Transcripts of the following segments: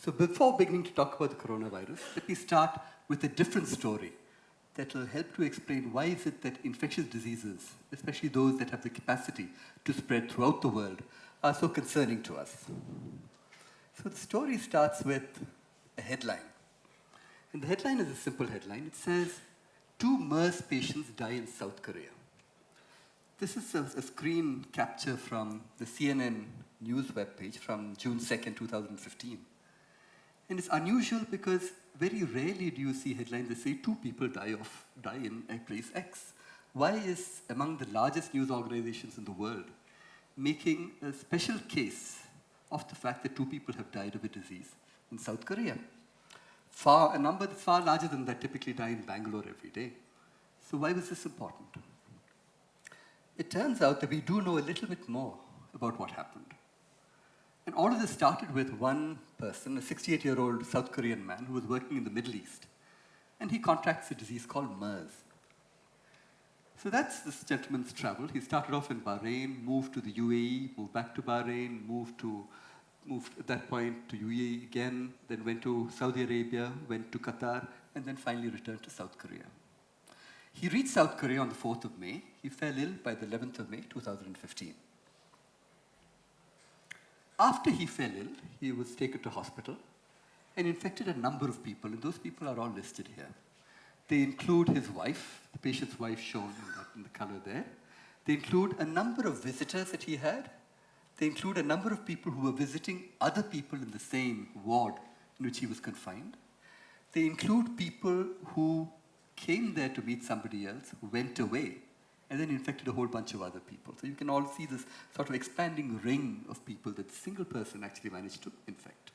So before beginning to talk about the coronavirus, let me start with a different story that will help to explain why is it that infectious diseases, especially those that have the capacity to spread throughout the world, are so concerning to us. So the story starts with a headline. And the headline is a simple headline. It says, 2 MERS patients die in South Korea. This is a screen capture from the CNN news webpage from June 2nd, 2015. And it's unusual because very rarely do you see headlines that say 2 people die in a place X. Why is among the largest news organizations in the world making a special case of the fact that 2 people have died of a disease in South Korea? A number that's far larger than that typically die in Bangalore every day. So why was this important? It turns out that we do know a little bit more about what happened. And all of this started with one person, a 68-year-old South Korean man who was working in the Middle East. And he contracts a disease called MERS. So that's this gentleman's travel. He started off in Bahrain, moved to the UAE, moved back to Bahrain, moved at that point to UAE again, then went to Saudi Arabia, went to Qatar, and then finally returned to South Korea. He reached South Korea on the 4th of May. He fell ill by the 11th of May, 2015. After he fell ill, he was taken to hospital and infected a number of people, and those people are all listed here. They include his wife, the patient's wife shown in the color there. They include a number of visitors that he had. They include a number of people who were visiting other people in the same ward in which he was confined. They include people who came there to meet somebody else, who went away, and then infected a whole bunch of other people. So you can all see this sort of expanding ring of people that a single person actually managed to infect.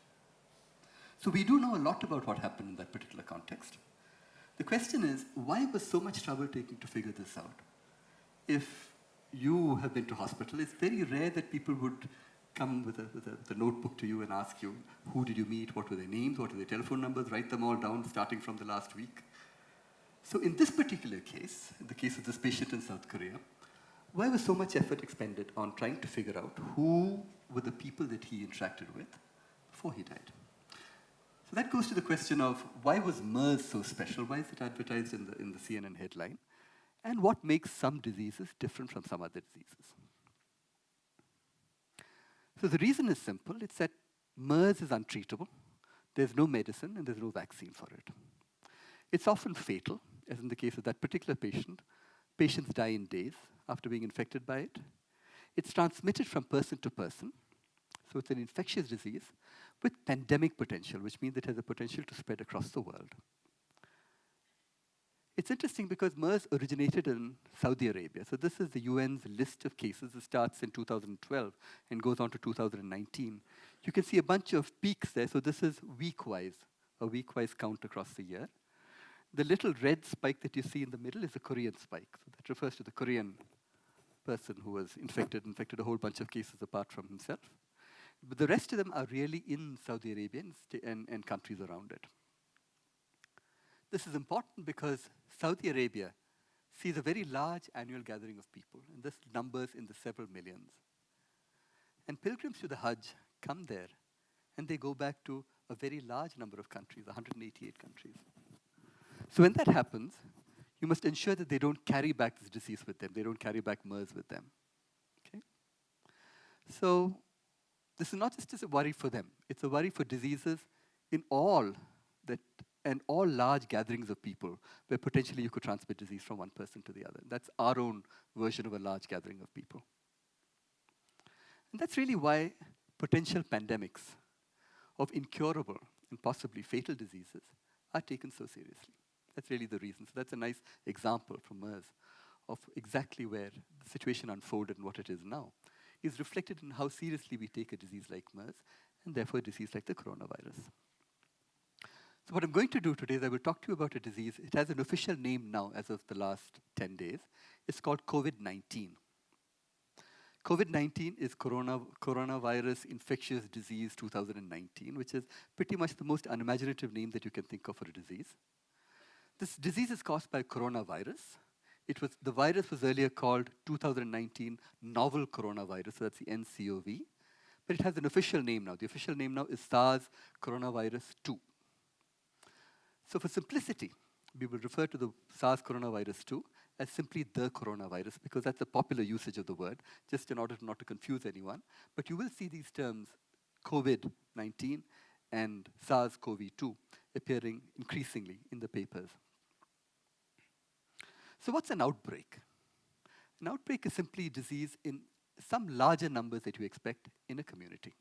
So we do know a lot about what happened in that particular context. The question is, why was so much trouble taken to figure this out? If you have been to hospital, it's very rare that people would come with a notebook to you and ask you, who did you meet, what were their names, what were their telephone numbers, write them all down starting from the last week. So in this particular case, in the case of this patient in South Korea, why was so much effort expended on trying to figure out who were the people that he interacted with before he died? So that goes to the question of why was MERS so special? Why is it advertised in the CNN headline? And what makes some diseases different from some other diseases? So the reason is simple. It's that MERS is untreatable. There's no medicine and there's no vaccine for it. It's often fatal, as in the case of that particular patient. Patients die in days after being infected by it. It's transmitted from person to person. So it's an infectious disease with pandemic potential, which means it has a potential to spread across the world. It's interesting because MERS originated in Saudi Arabia. So this is the UN's list of cases. It starts in 2012 and goes on to 2019. You can see a bunch of peaks there. So this is week-wise, a week-wise count across the year. The little red spike that you see in the middle is a Korean spike. So that refers to the Korean person who was infected a whole bunch of cases apart from himself. But the rest of them are really in Saudi Arabia and countries around it. This is important because Saudi Arabia sees a very large annual gathering of people, and this numbers in the several millions. And pilgrims to the Hajj come there, and they go back to a very large number of countries, 188 countries. So when that happens, you must ensure that they don't carry back this disease with them. They don't carry back MERS with them. Okay? So this is not just a worry for them. It's a worry for diseases in all large gatherings of people where potentially you could transmit disease from one person to the other. That's our own version of a large gathering of people. And that's really why potential pandemics of incurable and possibly fatal diseases are taken so seriously. That's really the reason. So that's a nice example from MERS of exactly where the situation unfolded and what it is now is reflected in how seriously we take a disease like MERS and therefore a disease like the coronavirus. So what I'm going to do today is I will talk to you about a disease. It has an official name now as of the last 10 days. It's called COVID-19. COVID-19 is coronavirus infectious disease 2019, which is pretty much the most unimaginative name that you can think of for a disease. This disease is caused by coronavirus. The virus was earlier called 2019 novel coronavirus, so that's the NCOV. But it has an official name now. The official name now is SARS coronavirus 2. So for simplicity, we will refer to the SARS coronavirus 2 as simply the coronavirus, because that's the popular usage of the word, just in order not to confuse anyone. But you will see these terms, COVID-19 and SARS-CoV-2, appearing increasingly in the papers. So what's an outbreak? An outbreak is simply disease in some larger numbers that you expect in a community.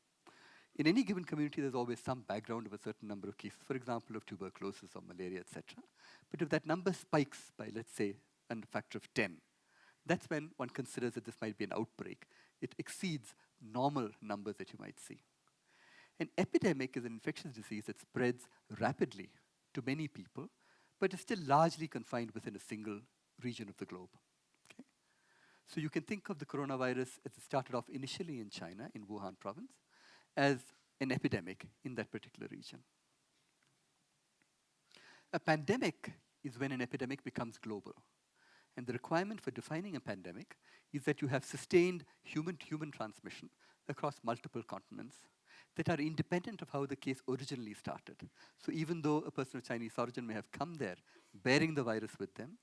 In any given community, there's always some background of a certain number of cases, for example, of tuberculosis or malaria, etc. But if that number spikes by, let's say, a factor of 10, that's when one considers that this might be an outbreak. It exceeds normal numbers that you might see. An epidemic is an infectious disease that spreads rapidly to many people, but is still largely confined within a single region of the globe. Okay? So you can think of the coronavirus as it started off initially in China, in Wuhan province, as an epidemic in that particular region. A pandemic is when an epidemic becomes global. And the requirement for defining a pandemic is that you have sustained human-to-human transmission across multiple continents that are independent of how the case originally started. So even though a person of Chinese origin may have come there bearing the virus with them,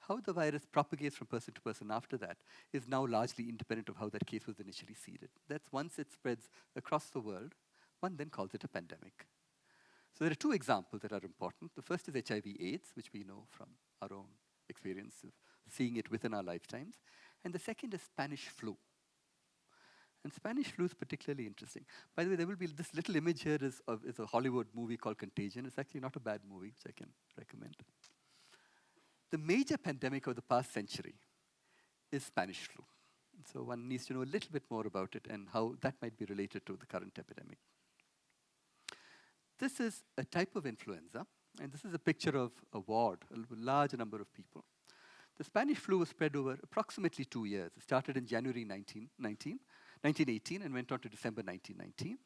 how the virus propagates from person to person after that is now largely independent of how that case was initially seeded. That's once it spreads across the world, one then calls it a pandemic. So there are two examples that are important. The first is HIV/AIDS, which we know from our own experience of seeing it within our lifetimes. And the second is Spanish flu. And Spanish flu is particularly interesting. By the way, there will be this little image here is a Hollywood movie called Contagion. It's actually not a bad movie, which I can recommend. The major pandemic of the past century is Spanish flu. So one needs to know a little bit more about it and how that might be related to the current epidemic. This is a type of influenza, and this is a picture of a ward, a large number of people. The Spanish flu was spread over approximately 2 years. It started in January 1918 and went on to December 1919.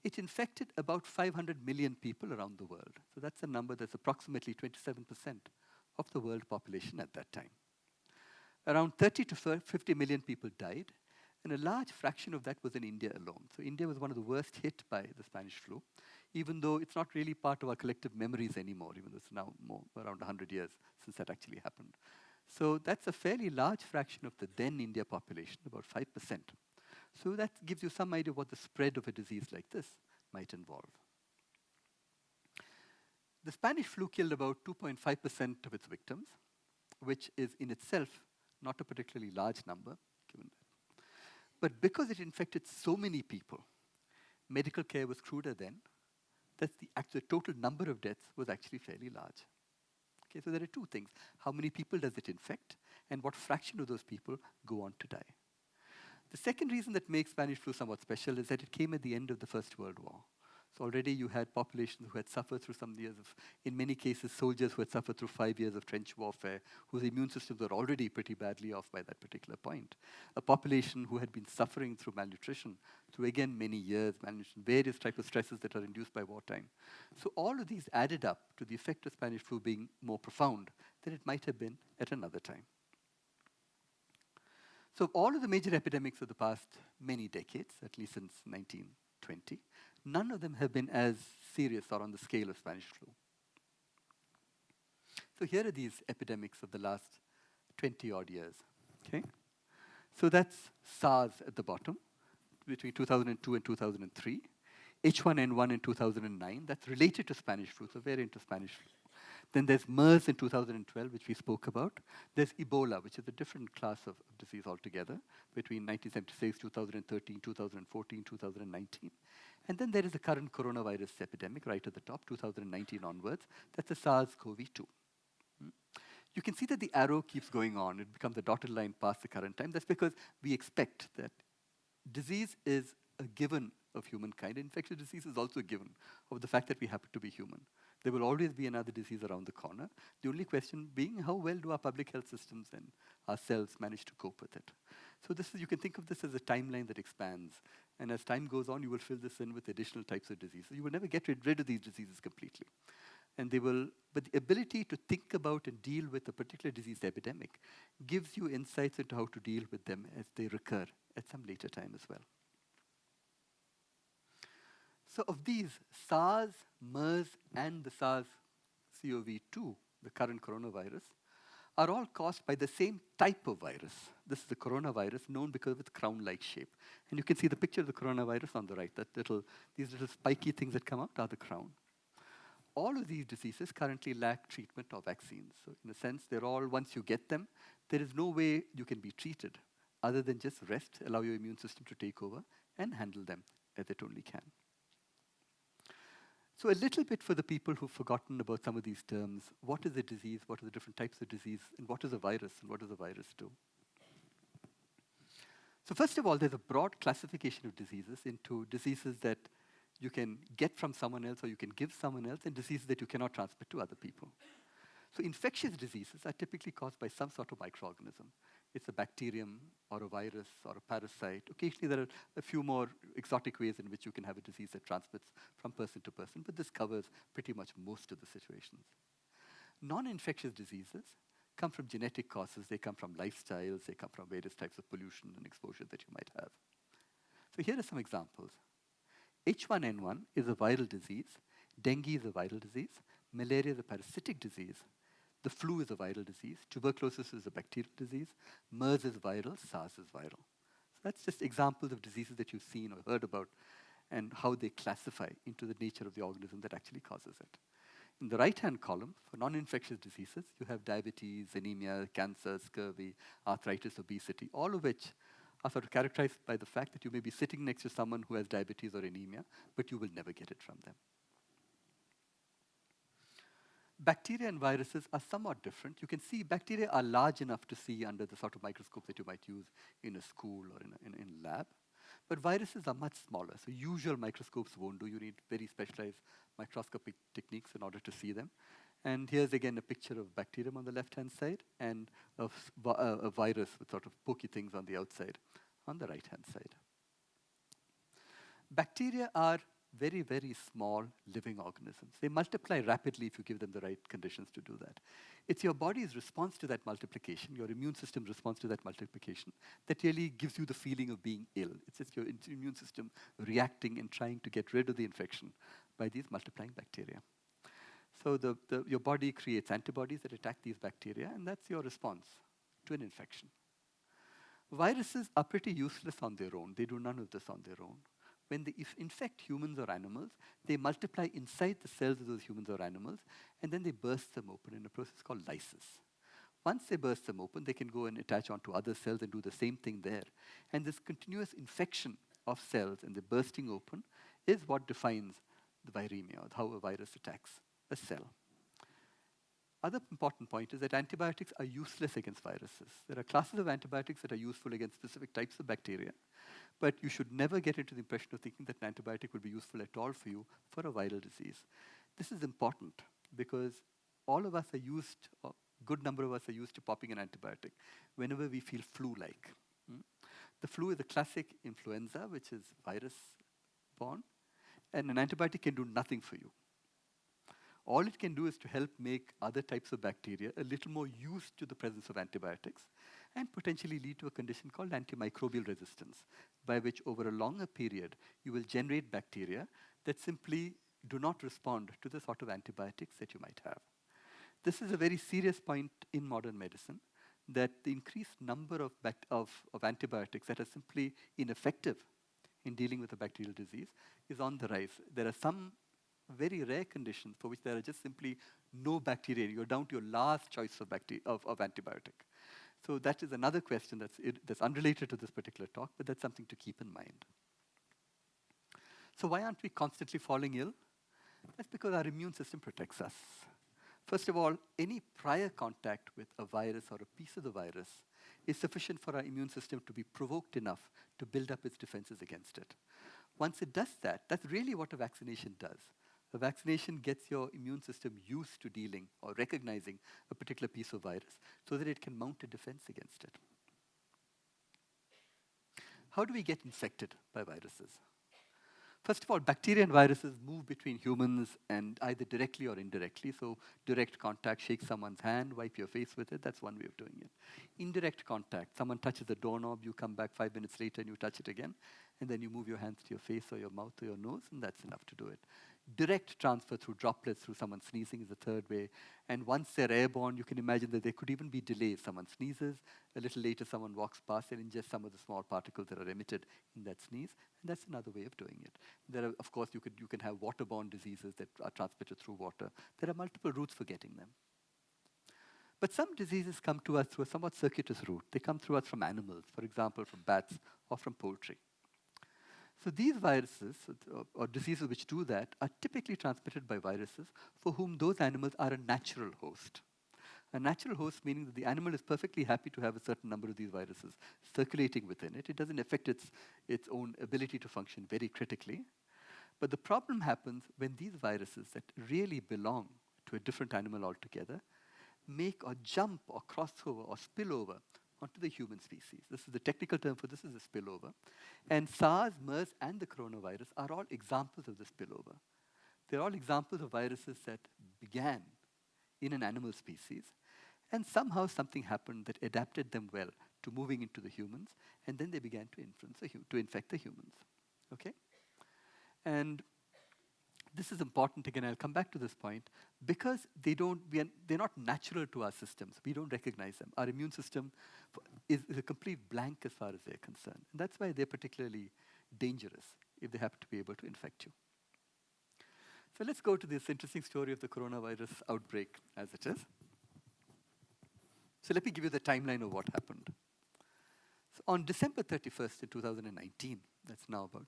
It infected about 500 million people around the world. So that's a number that's approximately 27% of the world population at that time. Around 30 to 50 million people died, and a large fraction of that was in India alone. So India was one of the worst hit by the Spanish flu, even though it's not really part of our collective memories anymore, even though it's now around 100 years since that actually happened. So that's a fairly large fraction of the then India population, about 5%. So that gives you some idea of what the spread of a disease like this might involve. The Spanish flu killed about 2.5% of its victims, which is in itself not a particularly large number, given that. But because it infected so many people, medical care was cruder then, that the actual total number of deaths was actually fairly large. Okay, so there are two things. How many people does it infect, and what fraction of those people go on to die? The second reason that makes Spanish flu somewhat special is that it came at the end of the First World War. So already you had populations who had suffered through some years of, in many cases, soldiers who had suffered through 5 years of trench warfare, whose immune systems were already pretty badly off by that particular point. A population who had been suffering through malnutrition, through again many years, malnutrition, various types of stresses that are induced by wartime. So all of these added up to the effect of Spanish flu being more profound than it might have been at another time. So all of the major epidemics of the past many decades, at least since 1920, none of them have been as serious or on the scale of Spanish flu. So here are these epidemics of the last 20-odd years. Okay? So that's SARS at the bottom, between 2002 and 2003. H1N1 in 2009, that's related to Spanish flu, so variant of Spanish flu. Then there's MERS in 2012, which we spoke about. There's Ebola, which is a different class of disease altogether, between 1976, 2013, 2014, 2019. And then there is the current coronavirus epidemic right at the top, 2019 onwards. That's the SARS-CoV-2. You can see that the arrow keeps going on. It becomes a dotted line past the current time. That's because we expect that disease is a given of humankind. Infectious disease is also a given of the fact that we happen to be human. There will always be another disease around the corner. The only question being, how well do our public health systems and ourselves manage to cope with it? So this is, you can think of this as a timeline that expands. And as time goes on, you will fill this in with additional types of diseases. You will never get rid of these diseases completely. And they will, but the ability to think about and deal with a particular disease epidemic gives you insights into how to deal with them as they recur at some later time as well. So of these, SARS, MERS, and the SARS-CoV-2, the current coronavirus, are all caused by the same type of virus. This is the coronavirus, known because of its crown-like shape. And you can see the picture of the coronavirus on the right. These little spiky things that come out are the crown. All of these diseases currently lack treatment or vaccines. So in a sense, they're all, once you get them, there is no way you can be treated other than just rest, allow your immune system to take over, and handle them as it only can. So a little bit for the people who've forgotten about some of these terms. What is a disease? What are the different types of disease? And what is a virus? And what does a virus do? So first of all, there's a broad classification of diseases into diseases that you can get from someone else or you can give someone else, and diseases that you cannot transmit to other people. So infectious diseases are typically caused by some sort of microorganism. It's a bacterium or a virus or a parasite. Occasionally there are a few more exotic ways in which you can have a disease that transmits from person to person, but this covers pretty much most of the situations. Non-infectious diseases come from genetic causes. They come from lifestyles. They come from various types of pollution and exposure that you might have. So here are some examples. H1N1 is a viral disease. Dengue is a viral disease. Malaria is a parasitic disease. The flu is a viral disease. Tuberculosis is a bacterial disease. MERS is viral. SARS is viral. So that's just examples of diseases that you've seen or heard about and how they classify into the nature of the organism that actually causes it. In the right-hand column, for non-infectious diseases, you have diabetes, anemia, cancer, scurvy, arthritis, obesity, all of which are sort of characterized by the fact that you may be sitting next to someone who has diabetes or anemia, but you will never get it from them. Bacteria and viruses are somewhat different. You can see bacteria are large enough to see under the sort of microscope that you might use in a school or in a lab. But viruses are much smaller, so usual microscopes won't do. You need very specialized microscopic techniques in order to see them. And here's again a picture of bacterium on the left-hand side and of a virus with sort of pokey things on the outside on the right-hand side. Bacteria are very, very small living organisms. They multiply rapidly if you give them the right conditions to do that. It's your body's response to that multiplication, your immune system's response to that multiplication, that really gives you the feeling of being ill. It's just your immune system reacting and trying to get rid of the infection by these multiplying bacteria. So your body creates antibodies that attack these bacteria, and that's your response to an infection. Viruses are pretty useless on their own. They do none of this on their own. When they infect humans or animals, they multiply inside the cells of those humans or animals, and then they burst them open in a process called lysis. Once they burst them open, they can go and attach onto other cells and do the same thing there. And this continuous infection of cells and the bursting open is what defines the viremia, or how a virus attacks a cell. Other important point is that antibiotics are useless against viruses. There are classes of antibiotics that are useful against specific types of bacteria, but you should never get into the impression of thinking that an antibiotic will be useful at all for you for a viral disease. This is important because all of us are used, a good number of us are used to popping an antibiotic whenever we feel flu-like. The flu is a classic influenza, which is virus-borne, and an antibiotic can do nothing for you. All it can do is to help make other types of bacteria a little more used to the presence of antibiotics and potentially lead to a condition called antimicrobial resistance, by which over a longer period you will generate bacteria that simply do not respond to the sort of antibiotics that you might have. This is a very serious point in modern medicine, that the increased number of antibiotics that are simply ineffective in dealing with a bacterial disease is on the rise. There are some very rare conditions for which there are just simply no bacteria. You're down to your last choice of antibiotic. So that is another question that's unrelated to this particular talk, but that's something to keep in mind. So why aren't we constantly falling ill? That's because our immune system protects us. First of all, any prior contact with a virus or a piece of the virus is sufficient for our immune system to be provoked enough to build up its defenses against it. Once it does that, that's really what a vaccination does. A vaccination gets your immune system used to dealing or recognizing a particular piece of virus so that it can mount a defense against it. How do we get infected by viruses? First of all, bacteria and viruses move between humans and either directly or indirectly. So direct contact, shake someone's hand, wipe your face with it, that's one way of doing it. Indirect contact, someone touches the doorknob, you come back 5 minutes later and you touch it again, and then you move your hands to your face or your mouth or your nose, and that's enough to do it. Direct transfer through droplets, through someone sneezing is the third way. And once they're airborne, you can imagine that there could even be delays. Someone sneezes, a little later someone walks past and ingests some of the small particles that are emitted in that sneeze, and that's another way of doing it. There are, of course, you can have waterborne diseases that are transmitted through water. There are multiple routes for getting them. But some diseases come to us through a somewhat circuitous route. They come through us from animals, for example, from bats or from poultry. So these viruses, or diseases which do that, are typically transmitted by viruses for whom those animals are a natural host. A natural host meaning that the animal is perfectly happy to have a certain number of these viruses circulating within it. It doesn't affect its own ability to function very critically. But the problem happens when these viruses that really belong to a different animal altogether make or jump or cross over or spill over onto the human species. This is the technical term for this is a spillover. And SARS, MERS, and the coronavirus are all examples of the spillover. They're all examples of viruses that began in an animal species, and somehow something happened that adapted them well to moving into the humans, and then they began to infect the humans. Okay? And this is important, again, I'll come back to this point, because they're not natural to our systems. We don't recognize them. Our immune system is a complete blank as far as they're concerned. And that's why they're particularly dangerous if they happen to be able to infect you. So let's go to this interesting story of the coronavirus outbreak as it is. So let me give you the timeline of what happened. So on December 31st in 2019, that's now about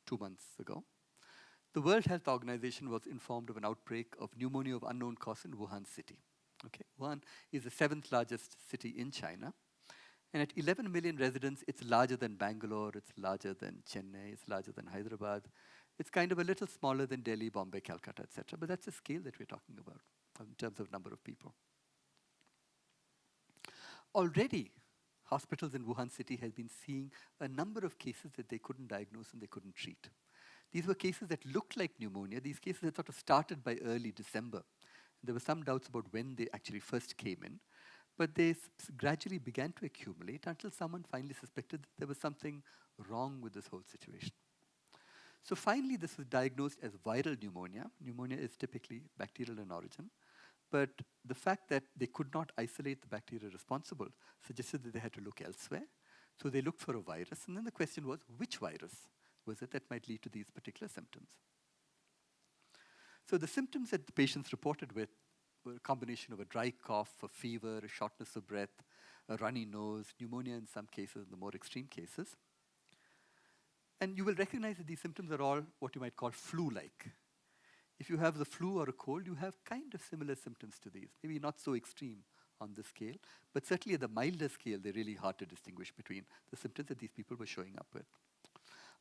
2 months ago, the World Health Organization was informed of an outbreak of pneumonia of unknown cause in Wuhan city. Okay, Wuhan is the 7th largest city in China. And at 11 million residents, it's larger than Bangalore, it's larger than Chennai, it's larger than Hyderabad. It's kind of a little smaller than Delhi, Bombay, Calcutta, etc. But that's the scale that we're talking about in terms of number of people. Already, hospitals in Wuhan city have been seeing a number of cases that they couldn't diagnose and they couldn't treat. These were cases that looked like pneumonia. These cases had sort of started by early December. There were some doubts about when they actually first came in, but they gradually began to accumulate until someone finally suspected that there was something wrong with this whole situation. So finally, this was diagnosed as viral pneumonia. Pneumonia is typically bacterial in origin, but the fact that they could not isolate the bacteria responsible suggested that they had to look elsewhere. So they looked for a virus, and then the question was, which virus was it that might lead to these particular symptoms? So the symptoms that the patients reported with were a combination of a dry cough, a fever, a shortness of breath, a runny nose, pneumonia in some cases, in the more extreme cases. And you will recognize that these symptoms are all what you might call flu-like. If you have the flu or a cold, you have kind of similar symptoms to these. Maybe not so extreme on this scale, but certainly at the milder scale, they're really hard to distinguish between the symptoms that these people were showing up with.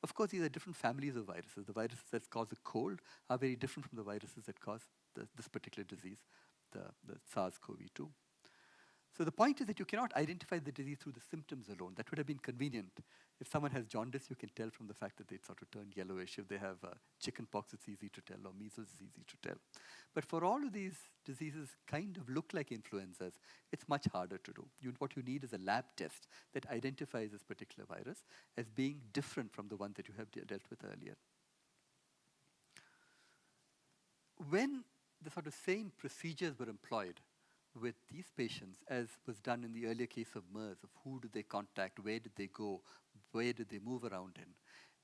Of course, these are different families of viruses. The viruses that cause a cold are very different from the viruses that cause this particular disease, the SARS-CoV-2. So the point is that you cannot identify the disease through the symptoms alone. That would have been convenient. If someone has jaundice, you can tell from the fact that they sort of turn yellowish. If they have chicken pox, it's easy to tell, or measles, it's easy to tell. But for all of these diseases kind of look like influenzas, it's much harder to do. What you need is a lab test that identifies this particular virus as being different from the one that you have dealt with earlier. When the sort of same procedures were employed with these patients, as was done in the earlier case of MERS, of who did they contact, where did they go, where did they move around in,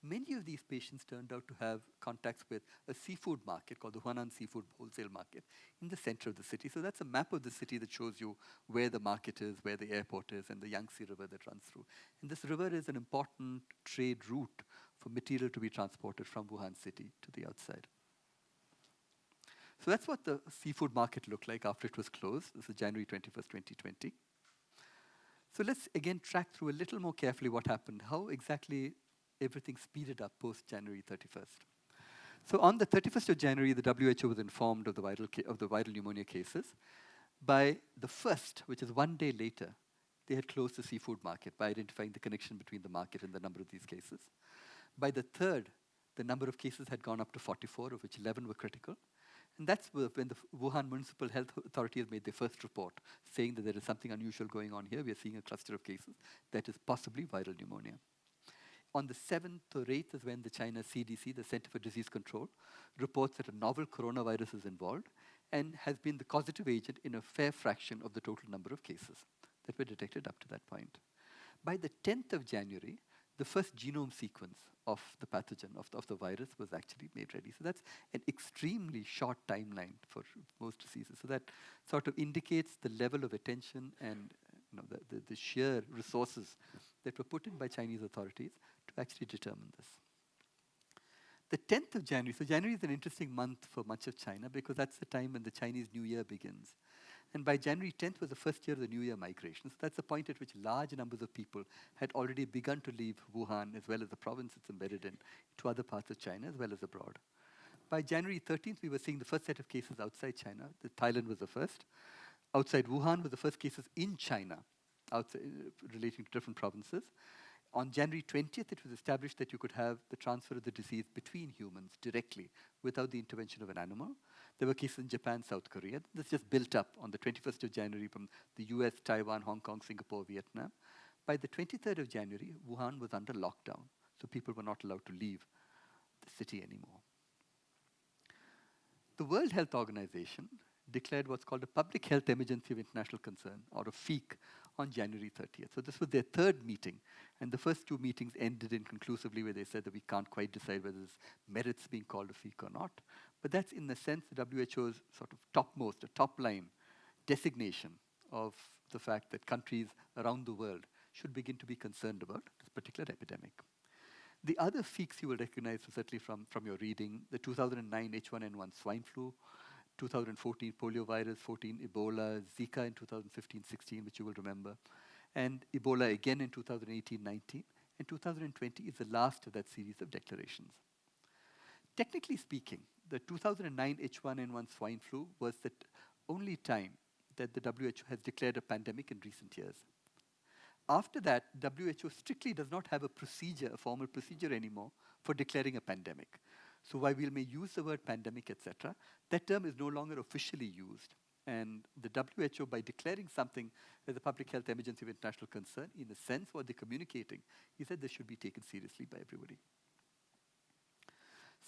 many of these patients turned out to have contacts with a seafood market called the Huanan Seafood Wholesale Market in the center of the city. So that's a map of the city that shows you where the market is, where the airport is, and the Yangtze River that runs through. And this river is an important trade route for material to be transported from Wuhan city to the outside. So that's what the seafood market looked like after it was closed. This is January 21st, 2020. So let's again track through a little more carefully what happened, how exactly everything speeded up post-January 31st. So on the 31st of January, the WHO was informed of the viral pneumonia cases. By the 1st, which is 1 day later, they had closed the seafood market by identifying the connection between the market and the number of these cases. By the 3rd, The number of cases had gone up to 44, of which 11 were critical. And that's when the Wuhan Municipal Health Authority has made their first report, saying that there is something unusual going on here. We are seeing a cluster of cases that is possibly viral pneumonia. On the 7th or 8th is when the China CDC, the Center for Disease Control, reports that a novel coronavirus is involved and has been the causative agent in a fair fraction of the total number of cases that were detected up to that point. By the 10th of January, the first genome sequence of the pathogen, of the virus, was actually made ready. So that's an extremely short timeline for most diseases. So that sort of indicates the level of attention and the sheer resources that were put in by Chinese authorities to actually determine this. The 10th of January, so January is an interesting month for much of China because that's the time when the Chinese New Year begins. And by January 10th was the first year of the New Year migration. So that's the point at which large numbers of people had already begun to leave Wuhan, as well as the province it's embedded in, to other parts of China, as well as abroad. By January 13th, we were seeing the first set of cases outside China. Thailand was the first. Outside Wuhan were the first cases in China, relating to different provinces. On January 20th, it was established that you could have the transfer of the disease between humans directly without the intervention of an animal. There were cases in Japan, South Korea. This just built up on the 21st of January from the US, Taiwan, Hong Kong, Singapore, Vietnam. By the 23rd of January, Wuhan was under lockdown, so people were not allowed to leave the city anymore. The World Health Organization declared what's called a Public Health Emergency of International Concern, or a FEAC, on January 30th. So this was their third meeting, and the first two meetings ended inconclusively where they said that we can't quite decide whether this merits being called a FEAC or not. But that's, in a sense, the WHO's sort of topmost, a top-line designation of the fact that countries around the world should begin to be concerned about this particular epidemic. The other FEACs you will recognize, certainly from your reading, the 2009 H1N1 swine flu, 2014 poliovirus, 14 Ebola, Zika in 2015-16, which you will remember, and Ebola again in 2018-19, and 2020 is the last of that series of declarations. Technically speaking, the 2009 H1N1 swine flu was the only time that the WHO has declared a pandemic in recent years. After that, WHO strictly does not have a procedure, a formal procedure anymore for declaring a pandemic. So while we may use the word pandemic, etc., that term is no longer officially used. And the WHO, by declaring something as a public health emergency of international concern, in a sense, what they're communicating is that this should be taken seriously by everybody.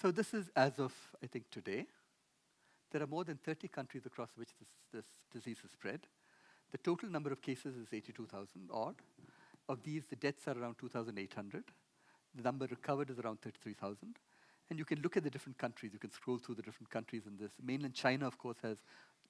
So this is as of, I think, today. There are more than 30 countries across which this disease is spread. The total number of cases is 82,000 odd. Of these, the deaths are around 2,800. The number recovered is around 33,000. And you can look at the different countries. You can scroll through the different countries in this. Mainland China, of course, has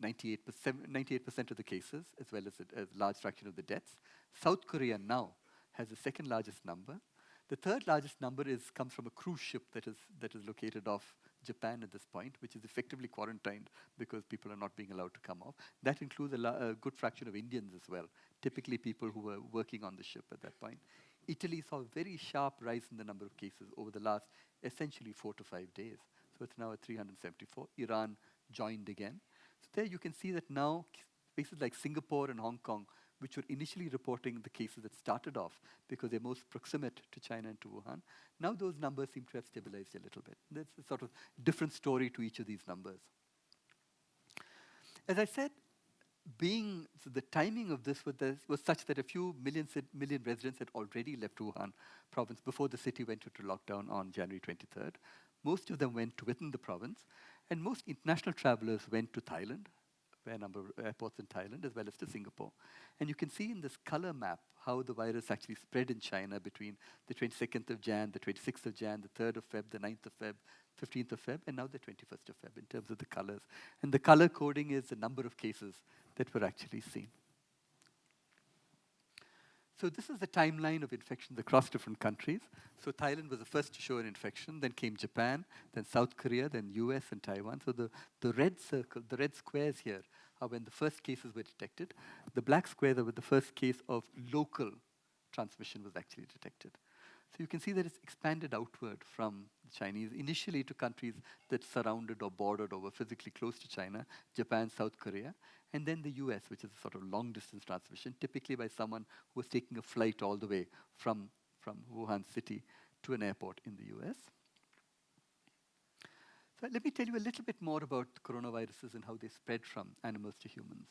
98% of the cases, as well as a large fraction of the deaths. South Korea now has the second largest number. The third largest number comes from a cruise ship that is located off Japan at this point, which is effectively quarantined because people are not being allowed to come off. That includes a good fraction of Indians as well, typically people who were working on the ship at that point. Italy saw a very sharp rise in the number of cases over the last essentially 4 to 5 days. So it's now at 374. Iran joined again. So there you can see that now places like Singapore and Hong Kong, which were initially reporting the cases that started off because they're most proximate to China and to Wuhan, now those numbers seem to have stabilized a little bit. There's a sort of different story to each of these numbers. As I said, so the timing of this was such that a few million residents had already left Wuhan province before the city went into lockdown on January 23rd. Most of them went within the province, and most international travelers went to Thailand, a number of airports in Thailand, as well as to Singapore. And you can see in this color map how the virus actually spread in China between the 22nd of Jan, the 26th of Jan, the 3rd of Feb, the 9th of Feb, 15th of Feb, and now the 21st of Feb in terms of the colors. And the color coding is the number of cases that were actually seen. So this is the timeline of infections across different countries. So Thailand was the first to show an infection, then came Japan, then South Korea, then US and Taiwan. So the red circle, the red squares here are when the first cases were detected. The black squares are when the first case of local transmission was actually detected. So you can see that it's expanded outward from the Chinese, initially to countries that surrounded or bordered or were physically close to China, Japan, South Korea, and then the US, which is a sort of long-distance transmission, typically by someone who was taking a flight all the way from Wuhan city to an airport in the US. So let me tell you a little bit more about coronaviruses and how they spread from animals to humans.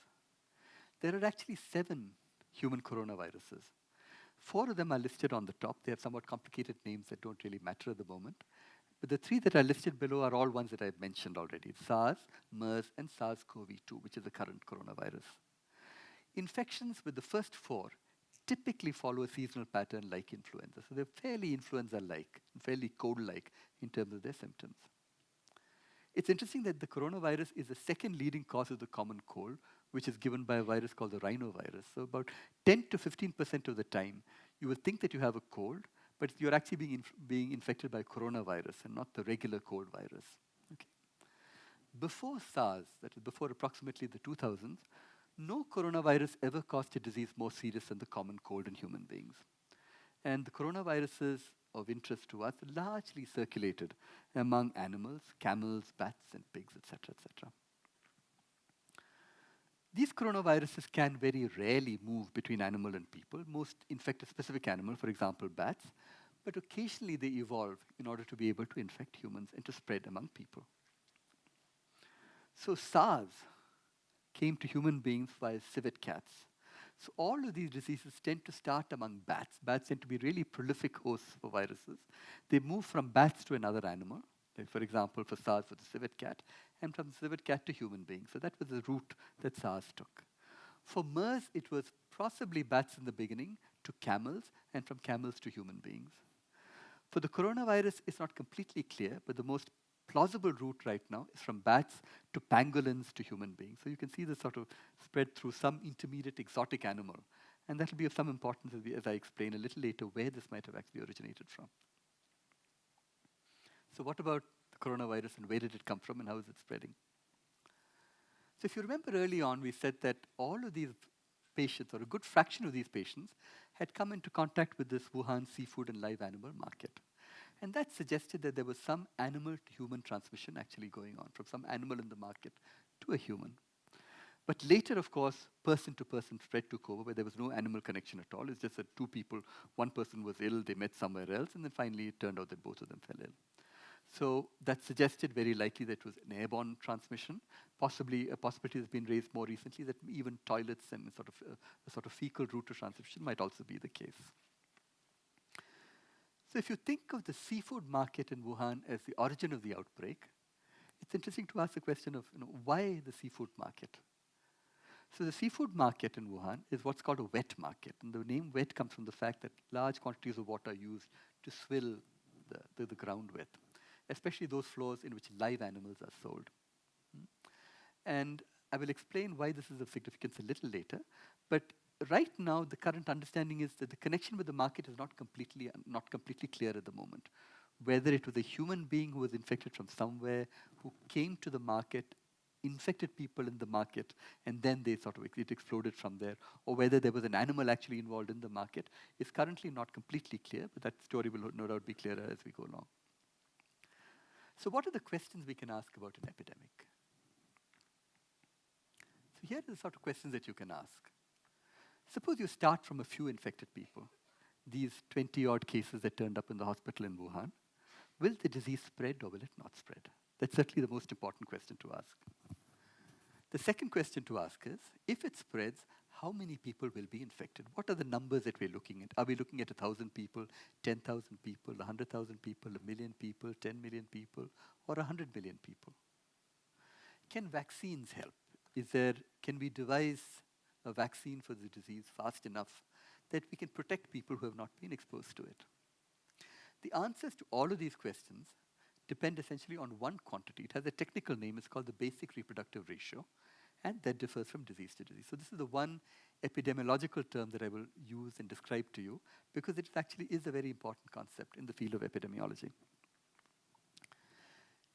There are actually 7 human coronaviruses. 4 of them are listed on the top. They have somewhat complicated names that don't really matter at the moment. But the 3 that are listed below are all ones that I've mentioned already: SARS, MERS, and SARS-CoV-2, which is the current coronavirus. Infections with the first 4 typically follow a seasonal pattern like influenza. So they're fairly influenza-like, fairly cold-like in terms of their symptoms. It's interesting that the coronavirus is the second leading cause of the common cold, which is given by a virus called the rhinovirus. So about 10 to 15% of the time, you will think that you have a cold, but you're actually being infected by coronavirus and not the regular cold virus. Okay. Before SARS, that is before approximately the 2000s, no coronavirus ever caused a disease more serious than the common cold in human beings. And the coronaviruses of interest to us largely circulated among animals, camels, bats, and pigs, etc., etc. These coronaviruses can very rarely move between animal and people. Most infect a specific animal, for example, bats, but occasionally they evolve in order to be able to infect humans and to spread among people. So SARS came to human beings via civet cats. So all of these diseases tend to start among bats. Bats tend to be really prolific hosts for viruses. They move from bats to another animal, like for example, for SARS with the civet cat, and from civet cat to human beings. So that was the route that SARS took. For MERS, it was possibly bats in the beginning to camels, and from camels to human beings. For the coronavirus, it's not completely clear, but the most plausible route right now is from bats to pangolins to human beings. So you can see this sort of spread through some intermediate exotic animal. And that will be of some importance as I explain a little later where this might have actually originated from. So what about the coronavirus and where did it come from and how is it spreading? So if you remember early on, we said that all of these patients, or a good fraction of these patients, had come into contact with this Wuhan seafood and live animal market. And that suggested that there was some animal-to-human transmission actually going on, from some animal in the market to a human. But later, of course, person-to-person spread took over, where there was no animal connection at all. It's just that 2 people, one person was ill, they met somewhere else, and then finally it turned out that both of them fell ill. So that suggested very likely that it was an airborne transmission. Possibly a possibility has been raised more recently that even toilets and a sort of fecal route of transmission might also be the case. So if you think of the seafood market in Wuhan as the origin of the outbreak, it's interesting to ask the question of why the seafood market? So the seafood market in Wuhan is what's called a wet market. And the name wet comes from the fact that large quantities of water are used to swill the ground with, especially those floors in which live animals are sold. And I will explain why this is of significance a little later. But right now, the current understanding is that the connection with the market is not completely clear at the moment. Whether it was a human being who was infected from somewhere, who came to the market, infected people in the market, and then it exploded from there, or whether there was an animal actually involved in the market, is currently not completely clear, but that story will no doubt be clearer as we go along. So what are the questions we can ask about an epidemic? So here are the sort of questions that you can ask. Suppose you start from a few infected people, these 20-odd cases that turned up in the hospital in Wuhan. Will the disease spread or will it not spread? That's certainly the most important question to ask. The second question to ask is, if it spreads, how many people will be infected? What are the numbers that we're looking at? Are we looking at 1,000 people, 10,000 people, 100,000 people, 1 million people, 10 million people, or 100 million people? Can vaccines help? Can we devise a vaccine for the disease fast enough that we can protect people who have not been exposed to it? The answers to all of these questions depend essentially on one quantity. It has a technical name. It's called the basic reproductive ratio, and that differs from disease to disease. So this is the one epidemiological term that I will use and describe to you, because it actually is a very important concept in the field of epidemiology.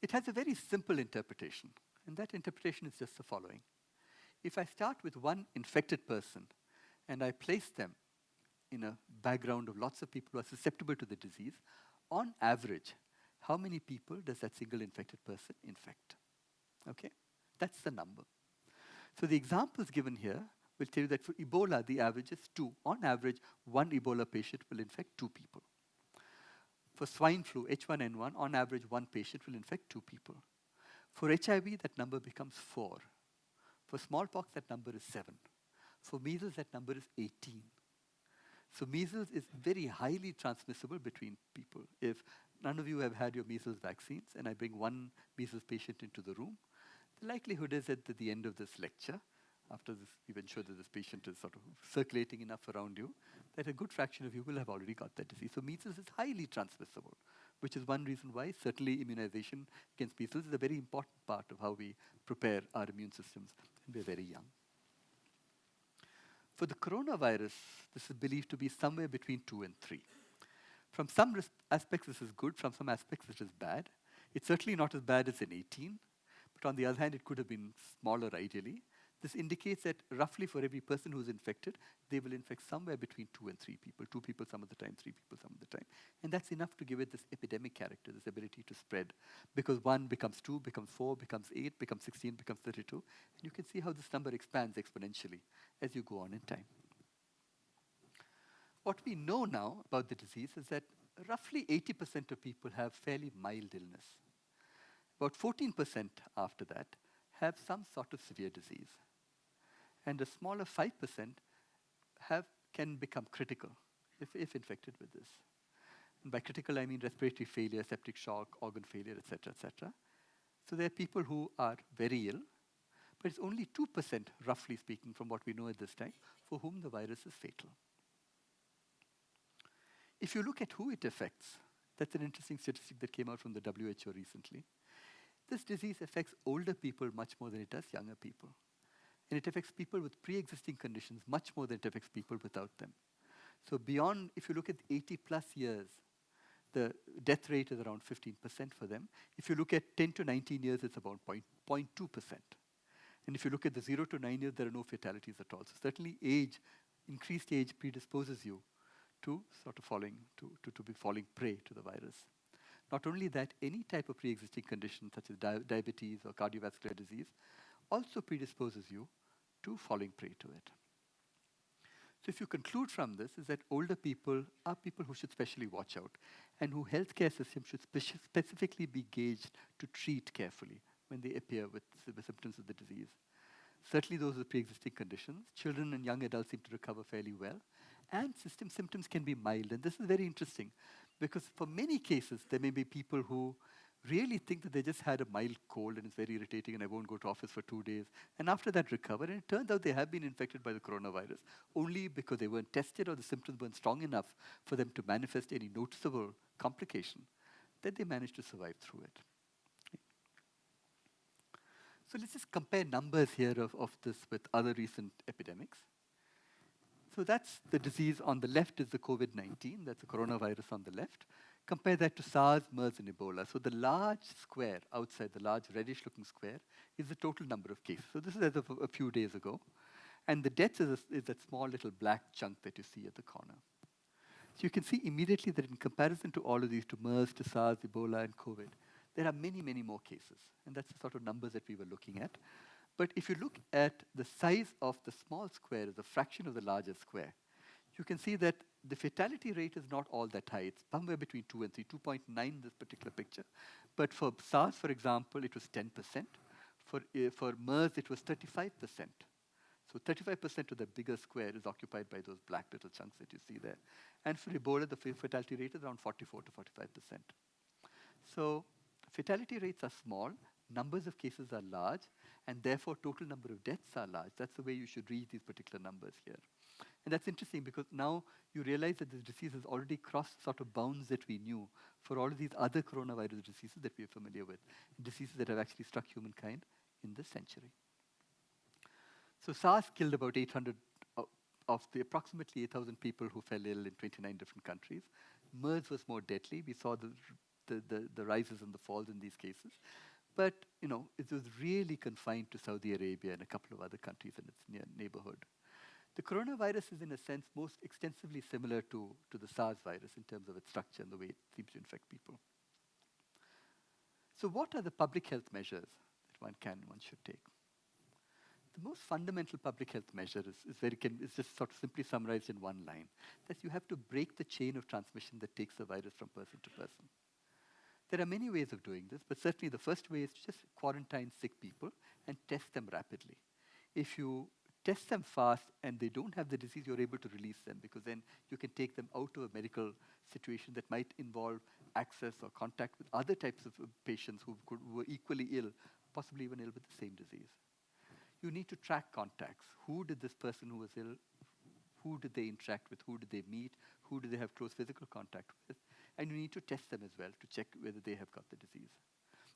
It has a very simple interpretation, and that interpretation is just the following. If I start with one infected person and I place them in a background of lots of people who are susceptible to the disease, on average, how many people does that single infected person infect? Okay? That's the number. So the examples given here will tell you that for Ebola, the average is 2. On average, one Ebola patient will infect 2 people. For swine flu, H1N1, on average, one patient will infect 2 people. For HIV, that number becomes 4. For smallpox, that number is 7. For measles, that number is 18. So measles is very highly transmissible between people. If none of you have had your measles vaccines, and I bring one measles patient into the room, the likelihood is that at the end of this lecture, after this, you've ensured that this patient is sort of circulating enough around you, that a good fraction of you will have already got that disease. So measles is highly transmissible, which is one reason why certainly immunization against measles is a very important part of how we prepare our immune systems when we're very young. For the coronavirus, this is believed to be somewhere between 2 and 3. From some aspects, this is good. From some aspects, it is bad. It's certainly not as bad as in 18, but on the other hand, it could have been smaller ideally. This indicates that roughly for every person who's infected, they will infect somewhere between 2 and 3 people. 2 people some of the time, 3 people some of the time. And that's enough to give it this epidemic character, this ability to spread. Because 1 becomes 2, becomes 4, becomes 8, becomes 16, becomes 32. And you can see how this number expands exponentially as you go on in time. What we know now about the disease is that roughly 80% of people have fairly mild illness. About 14% after that have some sort of severe disease. And a smaller 5% can become critical if infected with this. And by critical, I mean respiratory failure, septic shock, organ failure, etc., etc. So there are people who are very ill, but it's only 2%, roughly speaking, from what we know at this time, for whom the virus is fatal. If you look at who it affects, that's an interesting statistic that came out from the WHO recently. This disease affects older people much more than it does younger people. And it affects people with pre-existing conditions much more than it affects people without them. So beyond, if you look at 80 plus years, the death rate is around 15% for them. If you look at 10 to 19 years, it's about 0.2%. And if you look at the 0 to 9 years, there are no fatalities at all. So certainly age, increased age predisposes you to sort of be falling prey to the virus. Not only that, any type of pre-existing condition such as diabetes or cardiovascular disease also predisposes you to falling prey to it. So if you conclude from this is that older people are people who should specially watch out and who healthcare systems should specifically be gauged to treat carefully when they appear with the symptoms of the disease. Certainly those with pre-existing conditions. Children and young adults seem to recover fairly well. And symptoms can be mild. And this is very interesting because for many cases, there may be people who really think that they just had a mild cold and it's very irritating and I won't go to office for 2 days. And after that recover, and it turns out they have been infected by the coronavirus only because they weren't tested or the symptoms weren't strong enough for them to manifest any noticeable complication, that they managed to survive through it. So let's just compare numbers here of this with other recent epidemics. So that's the disease on the left is the COVID-19, that's the coronavirus on the left. Compare that to SARS, MERS, and Ebola. So the large square outside, the large reddish-looking square, is the total number of cases. So this is as of a few days ago. And the deaths is that small little black chunk that you see at the corner. So you can see immediately that in comparison to all of these, to MERS, to SARS, Ebola, and COVID, there are many, many more cases. And that's the sort of numbers that we were looking at. But if you look at the size of the small square as a fraction of the larger square, you can see that the fatality rate is not all that high. It's somewhere between 2 and 3, 2.9 in this particular picture. But for SARS, for example, it was 10%. For MERS, it was 35%. So 35% of the bigger square is occupied by those black little chunks that you see there. And for Ebola, the fatality rate is around 44 to 45%. So fatality rates are small, numbers of cases are large, and therefore total number of deaths are large. That's the way you should read these particular numbers here. And that's interesting because now you realize that this disease has already crossed sort of bounds that we knew for all of these other coronavirus diseases that we are familiar with, diseases that have actually struck humankind in this century. So SARS killed about 800 of the approximately 8,000 people who fell ill in 29 different countries. MERS was more deadly. We saw the rises and the falls in these cases. But, it was really confined to Saudi Arabia and a couple of other countries in its near neighborhood. The coronavirus is, in a sense, most extensively similar to the SARS virus in terms of its structure and the way it seems to infect people. So what are the public health measures that one should take? The most fundamental public health measure is just sort of simply summarized in one line, that you have to break the chain of transmission that takes the virus from person to person. There are many ways of doing this, but certainly the first way is to just quarantine sick people and test them rapidly. If you test them fast and they don't have the disease, you're able to release them, because then you can take them out of a medical situation that might involve access or contact with other types of patients who were equally ill, possibly even ill with the same disease. You need to track contacts. Who did this person who was ill, who did they interact with, who did they meet, who did they have close physical contact with? And you need to test them as well to check whether they have got the disease.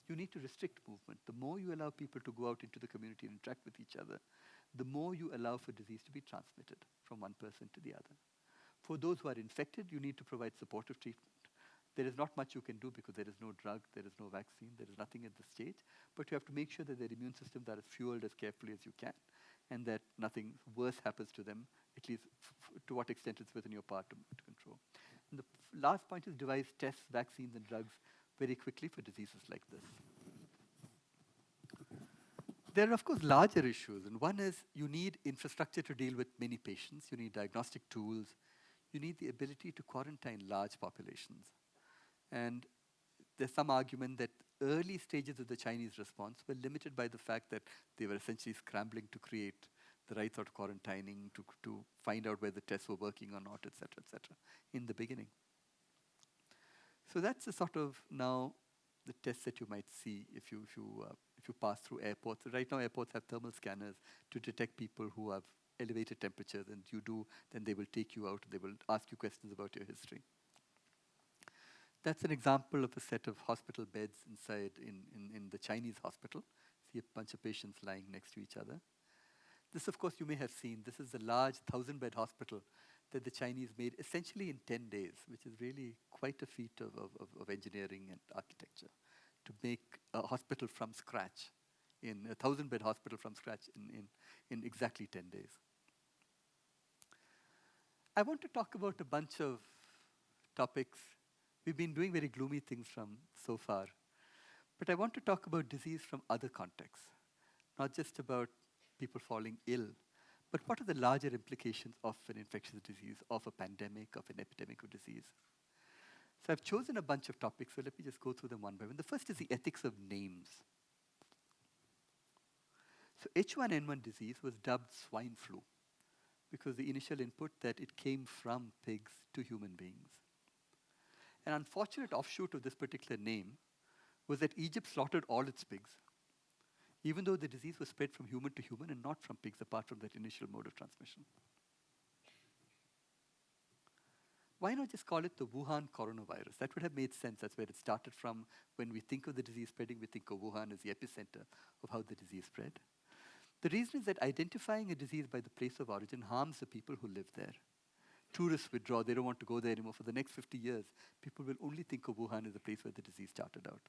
You need to restrict movement. The more you allow people to go out into the community and interact with each other, the more you allow for disease to be transmitted from one person to the other. For those who are infected, you need to provide supportive treatment. There is not much you can do because there is no drug, there is no vaccine, there is nothing at this stage, but you have to make sure that their immune systems are fueled as carefully as you can, and that nothing worse happens to them, at least to what extent it's within your power to control. And the last point is devise tests, vaccines, and drugs very quickly for diseases like this. There are, of course, larger issues, and one is you need infrastructure to deal with many patients. You need diagnostic tools. You need the ability to quarantine large populations. And there's some argument that early stages of the Chinese response were limited by the fact that they were essentially scrambling to create the right sort of quarantining, to find out whether tests were working or not, et cetera, in the beginning. So that's the sort of now the tests that you might see if you pass through airports. Right now, airports have thermal scanners to detect people who have elevated temperatures, and you do, then they will take you out, and they will ask you questions about your history. That's an example of a set of hospital beds inside in the Chinese hospital. See a bunch of patients lying next to each other. This, of course, you may have seen. This is a large 1,000-bed hospital that the Chinese made essentially in 10 days, which is really quite a feat of engineering and architecture, to make a hospital from scratch, in a 1,000-bed hospital from scratch in exactly 10 days. I want to talk about a bunch of topics. We've been doing very gloomy things from so far, but I want to talk about disease from other contexts, not just about people falling ill, but what are the larger implications of an infectious disease, of a pandemic, of an epidemic of disease? So I've chosen a bunch of topics, so let me just go through them one by one. The first is the ethics of names. So H1N1 disease was dubbed swine flu because the initial input that it came from pigs to human beings. An unfortunate offshoot of this particular name was that Egypt slaughtered all its pigs, even though the disease was spread from human to human and not from pigs, apart from that initial mode of transmission. Why not just call it the Wuhan coronavirus? That would have made sense. That's where it started from. When we think of the disease spreading, we think of Wuhan as the epicenter of how the disease spread. The reason is that identifying a disease by the place of origin harms the people who live there. Tourists withdraw. They don't want to go there anymore. For the next 50 years, people will only think of Wuhan as the place where the disease started out.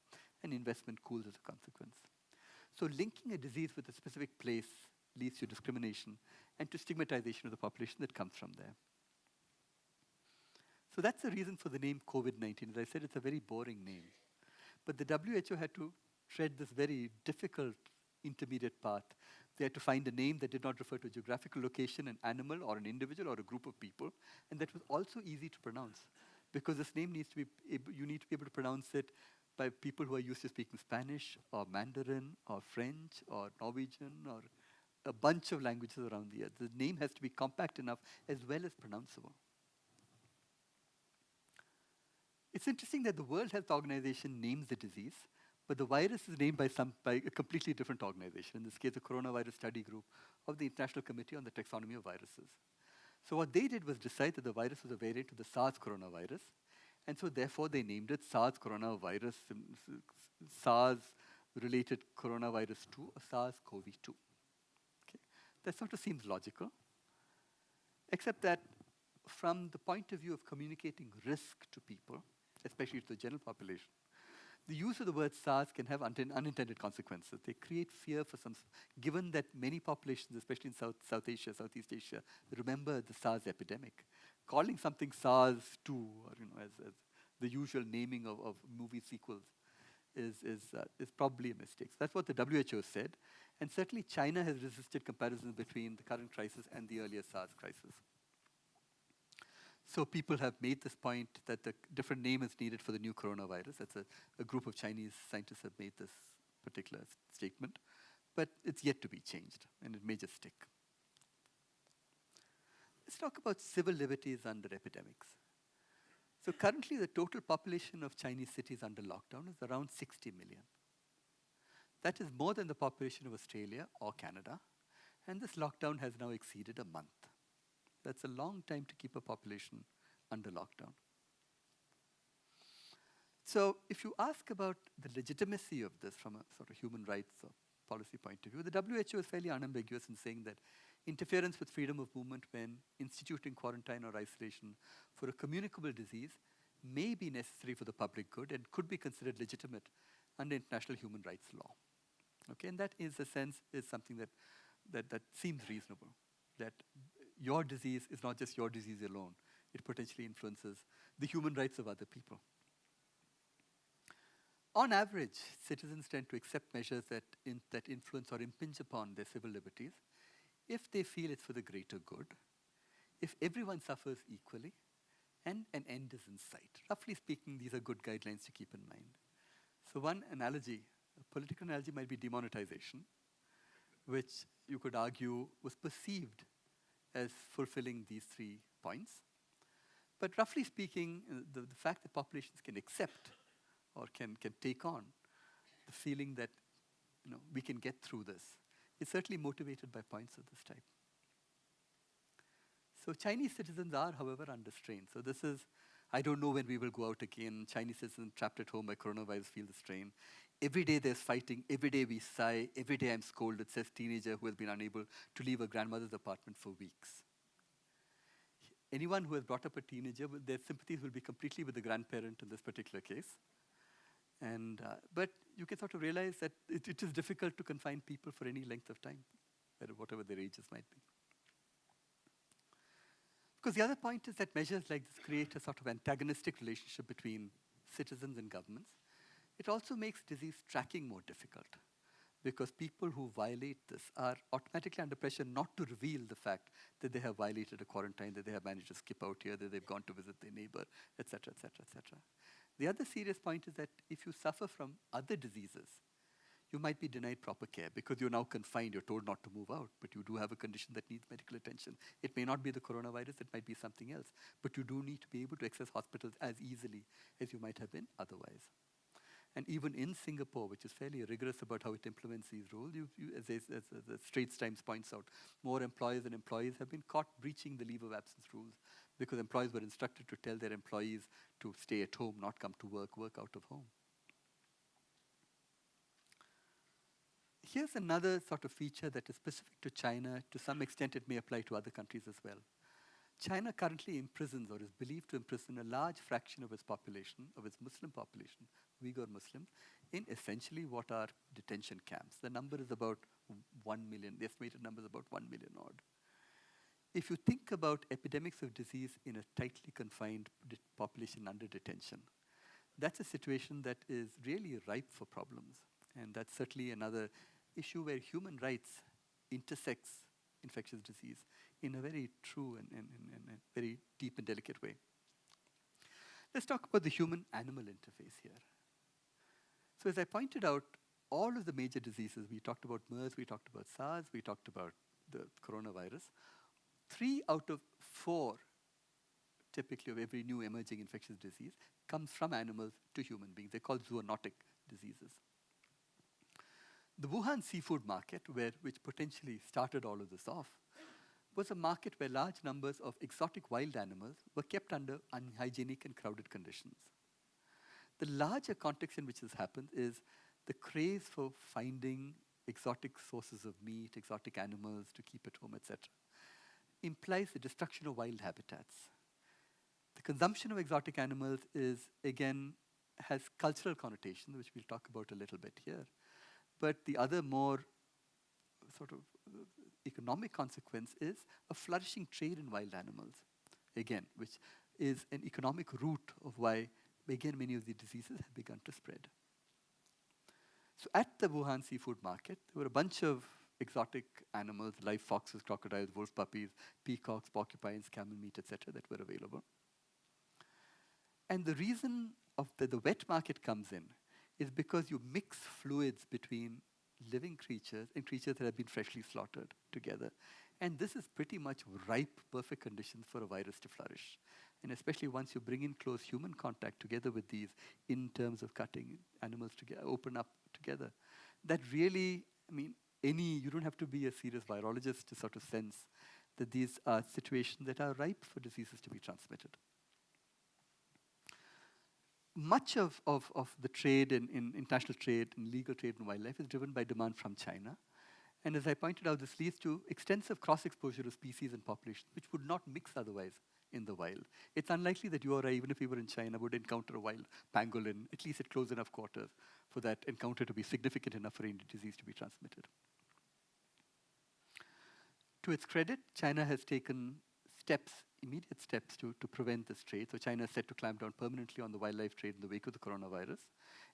And investment cools as a consequence. So linking a disease with a specific place leads to discrimination and to stigmatization of the population that comes from there. So that's the reason for the name COVID-19. As I said, it's a very boring name. But the WHO had to tread this very difficult intermediate path. They had to find a name that did not refer to a geographical location, an animal, or an individual, or a group of people, and that was also easy to pronounce. Because this name needs to be you need to be able to pronounce it by people who are used to speaking Spanish, or Mandarin, or French, or Norwegian, or a bunch of languages around the earth. The name has to be compact enough as well as pronounceable. It's interesting that the World Health Organization names the disease, but the virus is named by a completely different organization, in this case, the Coronavirus Study Group of the International Committee on the Taxonomy of Viruses. So what they did was decide that the virus was a variant of the SARS coronavirus, and so therefore they named it SARS coronavirus, SARS-related coronavirus 2, or SARS-CoV-2. Okay? That sort of seems logical, except that from the point of view of communicating risk to people, especially to the general population, the use of the word SARS can have unintended consequences. They create fear for some, given that many populations, especially in South Asia, Southeast Asia, remember the SARS epidemic. Calling something SARS-2, or as the usual naming of movie sequels, is probably a mistake. So that's what the WHO said, and certainly China has resisted comparisons between the current crisis and the earlier SARS crisis. So people have made this point that the different name is needed for the new coronavirus. That's a group of Chinese scientists have made this particular statement. But it's yet to be changed, and it may just stick. Let's talk about civil liberties under epidemics. So currently, the total population of Chinese cities under lockdown is around 60 million. That is more than the population of Australia or Canada, and this lockdown has now exceeded a month. That's a long time to keep a population under lockdown. So if you ask about the legitimacy of this from a sort of human rights or policy point of view, the WHO is fairly unambiguous in saying that interference with freedom of movement when instituting quarantine or isolation for a communicable disease may be necessary for the public good and could be considered legitimate under international human rights law. Okay, and that is a sense is something that seems reasonable, that your disease is not just your disease alone. It potentially influences the human rights of other people. On average, citizens tend to accept measures that influence or impinge upon their civil liberties if they feel it's for the greater good, if everyone suffers equally, and an end is in sight. Roughly speaking, these are good guidelines to keep in mind. So one analogy, a political analogy might be demonetization, which you could argue was perceived as fulfilling these 3 points. But roughly speaking, the fact that populations can accept or can take on the feeling that we can get through this is certainly motivated by points of this type. So Chinese citizens are, however, under strain. So this is, I don't know when we will go out again. Chinese citizens trapped at home by coronavirus feel the strain. Every day there's fighting. Every day we sigh. Every day I'm scolded, says teenager who has been unable to leave a grandmother's apartment for weeks. Anyone who has brought up a teenager, their sympathies will be completely with the grandparent in this particular case. And, but you can sort of realize that it is difficult to confine people for any length of time, whatever their ages might be. Because the other point is that measures like this create a sort of antagonistic relationship between citizens and governments. It also makes disease tracking more difficult, because people who violate this are automatically under pressure not to reveal the fact that they have violated a quarantine, that they have managed to skip out here, that they've gone to visit their neighbor, et cetera, et cetera, et cetera. The other serious point is that if you suffer from other diseases, you might be denied proper care because you're now confined, you're told not to move out, but you do have a condition that needs medical attention. It may not be the coronavirus, it might be something else, but you do need to be able to access hospitals as easily as you might have been otherwise. And even in Singapore, which is fairly rigorous about how it implements these rules, as the Straits Times points out, more employers and employees have been caught breaching the leave of absence rules because employees were instructed to tell their employees to stay at home, not come to work out of home. Here's another sort of feature that is specific to China. To some extent, it may apply to other countries as well. China currently imprisons, or is believed to imprison, a large fraction of its population, of its Muslim population, Uyghur Muslims, in essentially what are detention camps. The number is about 1 million. The estimated number is about 1 million odd. If you think about epidemics of disease in a tightly confined population under detention, that's a situation that is really ripe for problems. And that's certainly another issue where human rights intersects infectious disease in a very true and very deep and delicate way. Let's talk about the human-animal interface here. So as I pointed out, all of the major diseases, we talked about MERS, we talked about SARS, we talked about the coronavirus, 3 out of 4, typically of every new emerging infectious disease, comes from animals to human beings. They're called zoonotic diseases. The Wuhan seafood market, which potentially started all of this off, was a market where large numbers of exotic wild animals were kept under unhygienic and crowded conditions. The larger context in which this happens is the craze for finding exotic sources of meat, exotic animals to keep at home, etc., implies the destruction of wild habitats. The consumption of exotic animals has cultural connotations, which we'll talk about a little bit here. But the other more sort of economic consequence is a flourishing trade in wild animals, again, which is an economic root of why, again, many of the diseases have begun to spread. So at the Wuhan seafood market, there were a bunch of exotic animals, live foxes, crocodiles, wolf puppies, peacocks, porcupines, camel meat, etc., that were available. And the reason of the wet market comes in is because you mix fluids between living creatures and creatures that have been freshly slaughtered together. And this is pretty much ripe, perfect conditions for a virus to flourish. And especially once you bring in close human contact together with these in terms of cutting animals together, open up together, that really, I mean, you don't have to be a serious virologist to sort of sense that these are situations that are ripe for diseases to be transmitted. Much of the trade in international trade and legal trade in wildlife is driven by demand from China. And as I pointed out, this leads to extensive cross-exposure of species and populations, which would not mix otherwise in the wild. It's unlikely that you or I, even if we were in China, would encounter a wild pangolin, at least at close enough quarters, for that encounter to be significant enough for any disease to be transmitted. To its credit, China has taken immediate steps to prevent this trade. So China is set to clamp down permanently on the wildlife trade in the wake of the coronavirus.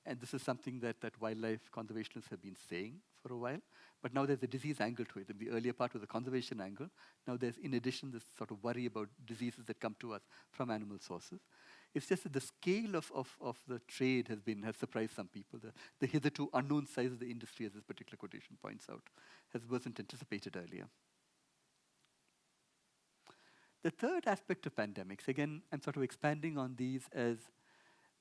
And this is something that wildlife conservationists have been saying for a while. But now there's a disease angle to it. In the earlier part was a conservation angle. Now there's, in addition, this sort of worry about diseases that come to us from animal sources. It's just that the scale of the trade has surprised some people. The hitherto unknown size of the industry, as this particular quotation points out, wasn't anticipated earlier. The third aspect of pandemics, again, I'm sort of expanding on these as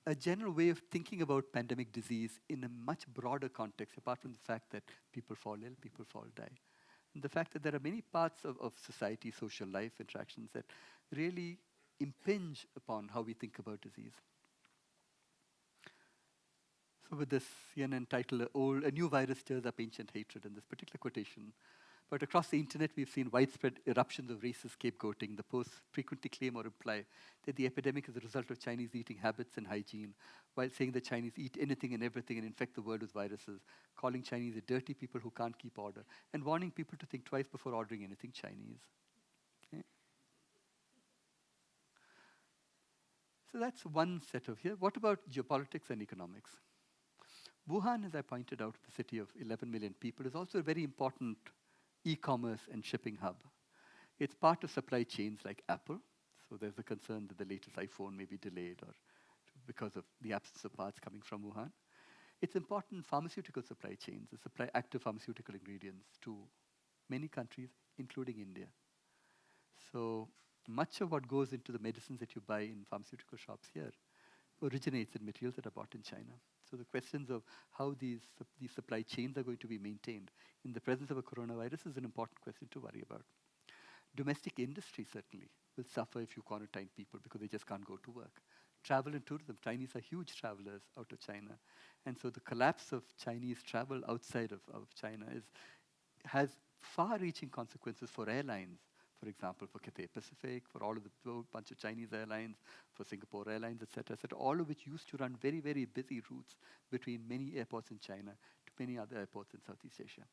a general way of thinking about pandemic disease in a much broader context, apart from the fact that people fall ill, people die. And the fact that there are many parts of society, social life, interactions that really impinge upon how we think about disease. So with this CNN title, A New Virus Stirs Up Ancient Hatred, in this particular quotation, but across the internet, we've seen widespread eruptions of racist scapegoating. The posts frequently claim or imply that the epidemic is a result of Chinese eating habits and hygiene, while saying that Chinese eat anything and everything and infect the world with viruses, calling Chinese a dirty people who can't keep order, and warning people to think twice before ordering anything Chinese. Okay. So that's one set of here. What about geopolitics and economics? Wuhan, as I pointed out, the city of 11 million people, is also a very important e-commerce and shipping hub. It's part of supply chains like Apple. So there's a concern that the latest iPhone may be delayed or because of the absence of parts coming from Wuhan. It's important pharmaceutical supply chains, that supply active pharmaceutical ingredients to many countries, including India. So much of what goes into the medicines that you buy in pharmaceutical shops here originates in materials that are bought in China. So the questions of how these supply chains are going to be maintained in the presence of a coronavirus is an important question to worry about. Domestic industry certainly will suffer if you quarantine people because they just can't go to work. Travel and tourism, Chinese are huge travelers out of China. And so the collapse of Chinese travel outside of China has far-reaching consequences for airlines. For example, for Cathay Pacific, for all of the bunch of Chinese airlines, for Singapore Airlines, et cetera, all of which used to run very, very busy routes between many airports in China to many other airports in Southeast Asia.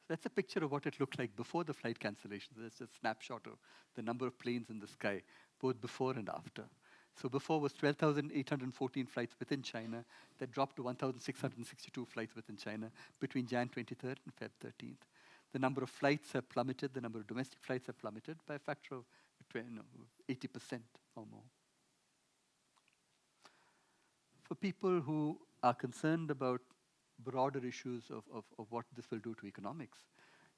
So that's a picture of what it looked like before the flight cancellation. That's a snapshot of the number of planes in the sky, both before and after. So before was 12,814 flights within China. That dropped to 1,662 flights within China between Jan 23rd and Feb 13th. The number of flights have plummeted, the number of domestic flights have plummeted by a factor of 80% or more. For people who are concerned about broader issues of what this will do to economics,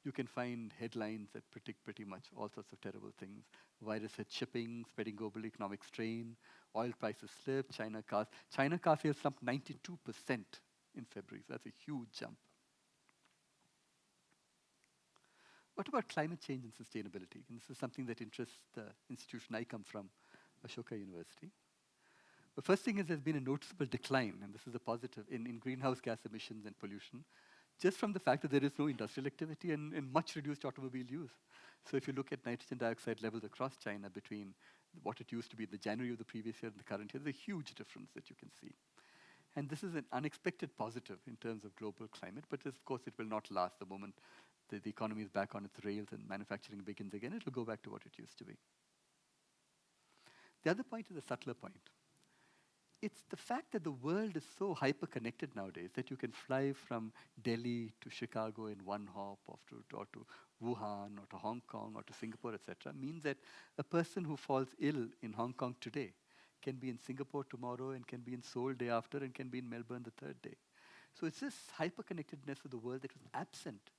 you can find headlines that predict pretty much all sorts of terrible things. Virus hit shipping, spreading global economic strain, oil prices slip, China car sales jumped 92% in February. So that's a huge jump. What about climate change and sustainability? And this is something that interests the institution I come from, Ashoka University. The first thing is there's been a noticeable decline, and this is a positive, in greenhouse gas emissions and pollution, just from the fact that there is no industrial activity and much reduced automobile use. So if you look at nitrogen dioxide levels across China between what it used to be in the January of the previous year and the current year, there's a huge difference that you can see. And this is an unexpected positive in terms of global climate, but of course it will not last the moment the economy is back on its rails and manufacturing begins again. It will go back to what it used to be. The other point is a subtler point. It's the fact that the world is so hyper-connected nowadays that you can fly from Delhi to Chicago in one hop, or to Wuhan, or to Hong Kong, or to Singapore, etc., means that a person who falls ill in Hong Kong today can be in Singapore tomorrow, and can be in Seoul day after, and can be in Melbourne the third day. So it's this hyperconnectedness of the world that was absent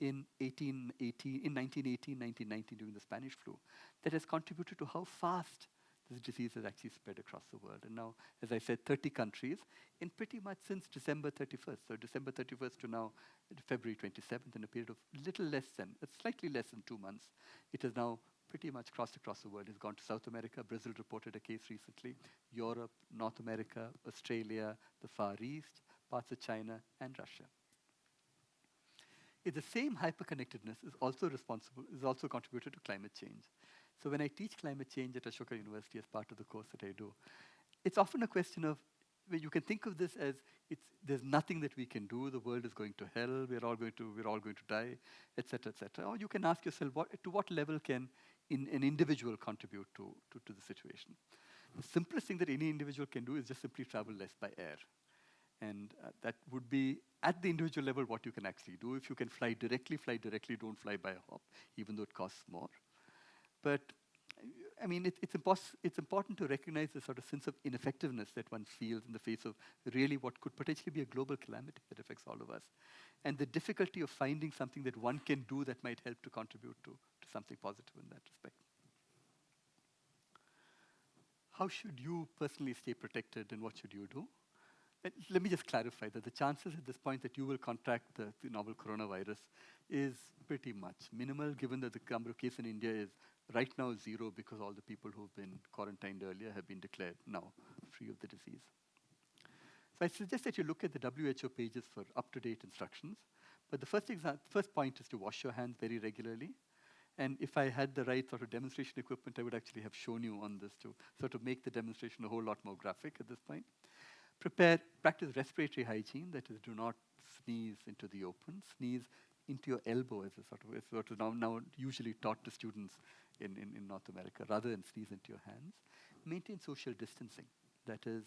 in 1918, 1919 during the Spanish flu, that has contributed to how fast this disease has actually spread across the world. And now, as I said, 30 countries in pretty much since December 31st. So December 31st to now, February 27th, in a period of slightly less than 2 months, it has now pretty much crossed across the world. It's gone to South America. Brazil reported a case recently. Europe, North America, Australia, the Far East, parts of China, and Russia. The same hyperconnectedness is also contributed to climate change. So when I teach climate change at Ashoka University as part of the course that I do, it's often a question of, well, you can think of this as there's nothing that we can do. The world is going to hell. We're all going to die, etc., etc. Or you can ask yourself, to what level can an individual contribute to the situation? The simplest thing that any individual can do is just simply travel less by air. And that would be, at the individual level, what you can actually do. If you can fly directly, don't fly by a hop, even though it costs more. But, I mean, it's important to recognize the sort of sense of ineffectiveness that one feels in the face of really what could potentially be a global calamity that affects all of us. And the difficulty of finding something that one can do that might help to contribute to something positive in that respect. How should you personally stay protected, and what should you do? Let me just clarify that the chances at this point that you will contract the novel coronavirus is pretty much minimal, given that the number of cases in India is right now 0, because all the people who've been quarantined earlier have been declared now free of the disease. So I suggest that you look at the WHO pages for up-to-date instructions. But the first point is to wash your hands very regularly. And if I had the right sort of demonstration equipment, I would actually have shown you on this to sort of make the demonstration a whole lot more graphic at this point. Practice respiratory hygiene, that is, do not sneeze into the open. Sneeze into your elbow is sort of now usually taught to students in North America, rather than sneeze into your hands. Maintain social distancing. That is,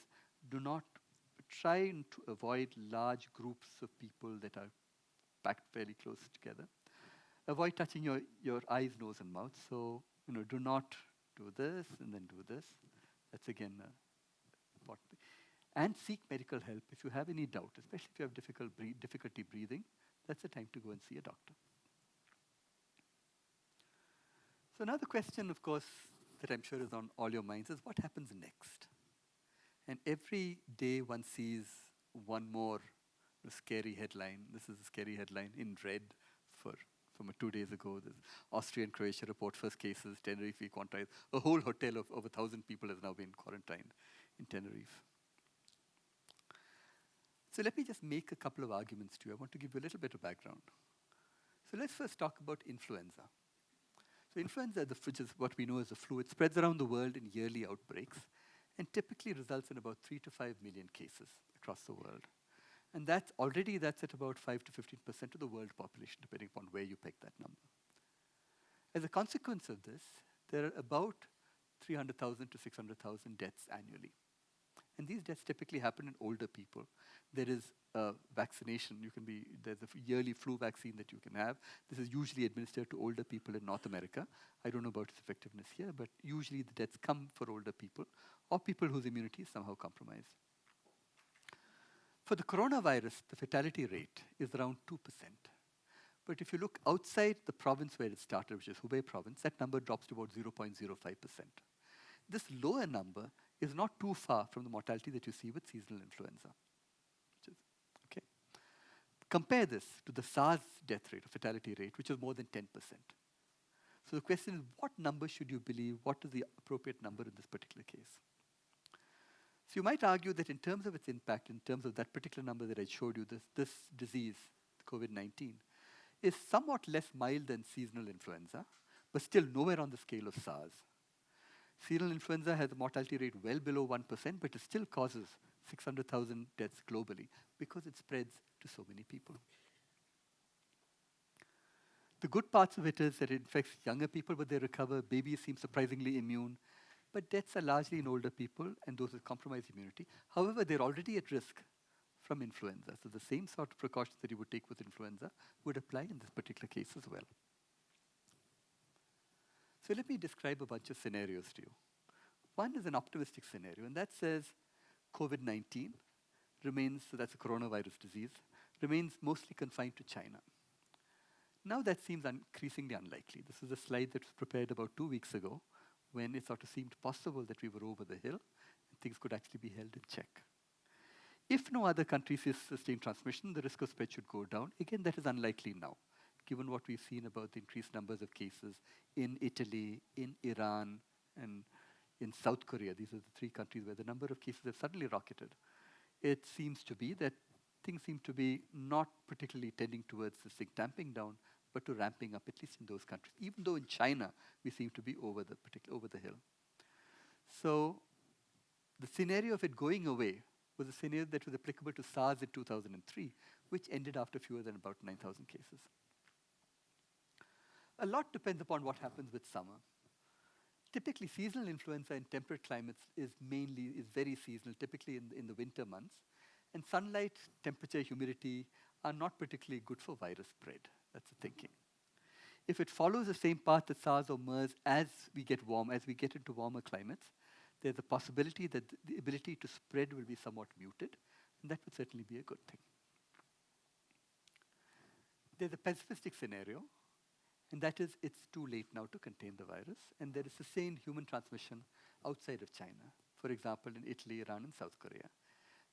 try to avoid large groups of people that are packed fairly close together. Avoid touching your eyes, nose, and mouth. So, do not do this and then do this. That's again important. And seek medical help if you have any doubt, especially if you have difficulty breathing. That's the time to go and see a doctor. So now the question, of course, that I'm sure is on all your minds is what happens next? And every day one sees one more scary headline. This is a scary headline in red from 2 days ago. This Austria and Croatia report first cases, Tenerife quantized. A whole hotel of over 1,000 people has now been quarantined in Tenerife. So let me just make a couple of arguments to you. I want to give you a little bit of background. So let's first talk about influenza. So influenza, which is what we know as the flu, it spreads around the world in yearly outbreaks and typically results in about 3 to 5 million cases across the world. And that's at about 5 to 15% of the world population, depending upon where you pick that number. As a consequence of this, there are about 300,000 to 600,000 deaths annually. And these deaths typically happen in older people. There is a vaccination. There's a yearly flu vaccine that you can have. This is usually administered to older people in North America. I don't know about its effectiveness here, but usually the deaths come for older people or people whose immunity is somehow compromised. For the coronavirus, the fatality rate is around 2%. But if you look outside the province where it started, which is Hubei province, that number drops to about 0.05%. This lower number is not too far from the mortality that you see with seasonal influenza. Okay. Compare this to the SARS death rate, or fatality rate, which is more than 10%. So the question is, what number should you believe? What is the appropriate number in this particular case? So you might argue that in terms of its impact, in terms of that particular number that I showed you, this disease, COVID-19, is somewhat less mild than seasonal influenza, but still nowhere on the scale of SARS. Seasonal influenza has a mortality rate well below 1%, but it still causes 600,000 deaths globally because it spreads to so many people. The good parts of it is that it infects younger people, but they recover. Babies seem surprisingly immune. But deaths are largely in older people and those with compromised immunity. However, they're already at risk from influenza. So the same sort of precautions that you would take with influenza would apply in this particular case as well. So let me describe a bunch of scenarios to you. One is an optimistic scenario, and that says COVID-19 remains, so that's a coronavirus disease, remains mostly confined to China. Now that seems increasingly unlikely. This is a slide that was prepared about 2 weeks ago when it sort of seemed possible that we were over the hill and things could actually be held in check. If no other countries see sustained transmission, the risk of spread should go down. Again, that is unlikely now, given what we've seen about the increased numbers of cases in Italy, in Iran, and in South Korea. These are the 3 countries where the number of cases have suddenly rocketed. It seems to be that things seem to be not particularly tending towards this thing tamping down, but to ramping up, at least in those countries. Even though in China, we seem to be over the hill. So the scenario of it going away was a scenario that was applicable to SARS in 2003, which ended after fewer than about 9,000 cases. A lot depends upon what happens with summer. Typically, seasonal influenza in temperate climates is very seasonal, typically in the winter months. And sunlight, temperature, humidity are not particularly good for virus spread. That's the thinking. If it follows the same path as SARS or MERS as we get into warmer climates, there's a possibility that the ability to spread will be somewhat muted, and that would certainly be a good thing. There's a pessimistic scenario, and that is it's too late now to contain the virus, and there is sustained human transmission outside of China, for example, in Italy, Iran, and South Korea.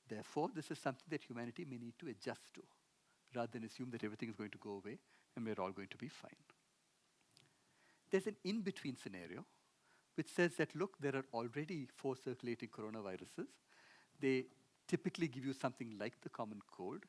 Therefore, this is something that humanity may need to adjust to, rather than assume that everything is going to go away and we're all going to be fine. There's an in-between scenario, which says that, look, there are already 4 circulating coronaviruses. They typically give you something like the common cold.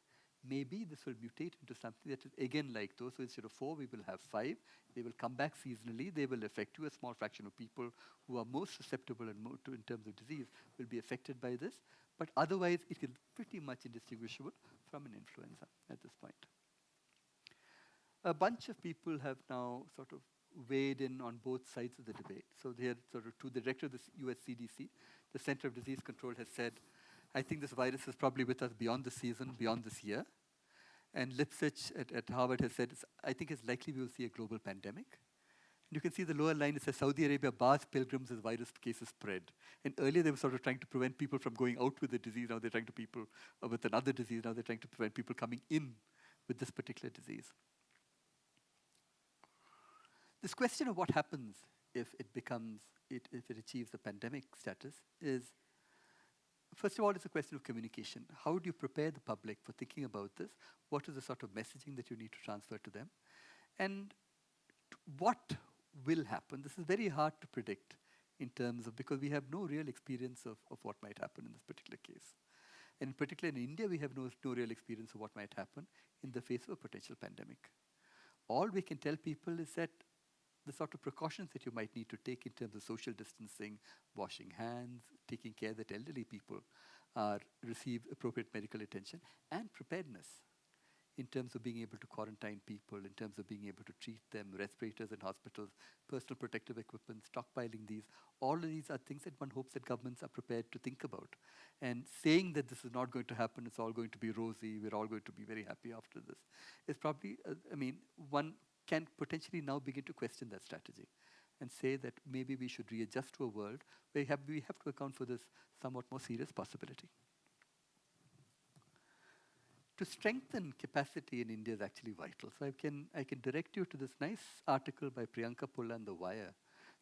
Maybe this will mutate into something that is again like those. So instead of 4, we will have 5. They will come back seasonally. They will affect you. A small fraction of people who are most susceptible in terms of disease will be affected by this. But otherwise, it is pretty much indistinguishable from an influenza at this point. A bunch of people have now sort of weighed in on both sides of the debate. So they are sort of, to the director of the US CDC, the Center of Disease Control has said, I think this virus is probably with us beyond the season, beyond this year. And Lipsitch at Harvard has said, I think it's likely we will see a global pandemic. And you can see the lower line, it says Saudi Arabia bars pilgrims as virus cases spread. And earlier they were sort of trying to prevent people from going out with the disease. Now they're trying to people with another disease. Now they're trying to prevent people coming in with this particular disease. This question of what happens if it achieves a pandemic status is, first of all, it's a question of communication. How do you prepare the public for thinking about this? What is the sort of messaging that you need to transfer to them? And what will happen? This is very hard to predict in terms of, because we have no real experience of what might happen in this particular case. And in particular in India, we have no real experience of what might happen in the face of a potential pandemic. All we can tell people is that the sort of precautions that you might need to take in terms of social distancing, washing hands, taking care that elderly people receive appropriate medical attention, and preparedness in terms of being able to quarantine people, in terms of being able to treat them, respirators in hospitals, personal protective equipment, stockpiling these. All of these are things that one hopes that governments are prepared to think about. And saying that this is not going to happen, it's all going to be rosy, we're all going to be very happy after this, is probably, one can potentially now begin to question that strategy and say that maybe we should readjust to a world where we have to account for this somewhat more serious possibility. To strengthen capacity in India is actually vital. So I can direct you to this nice article by Priyanka Pulla in The Wire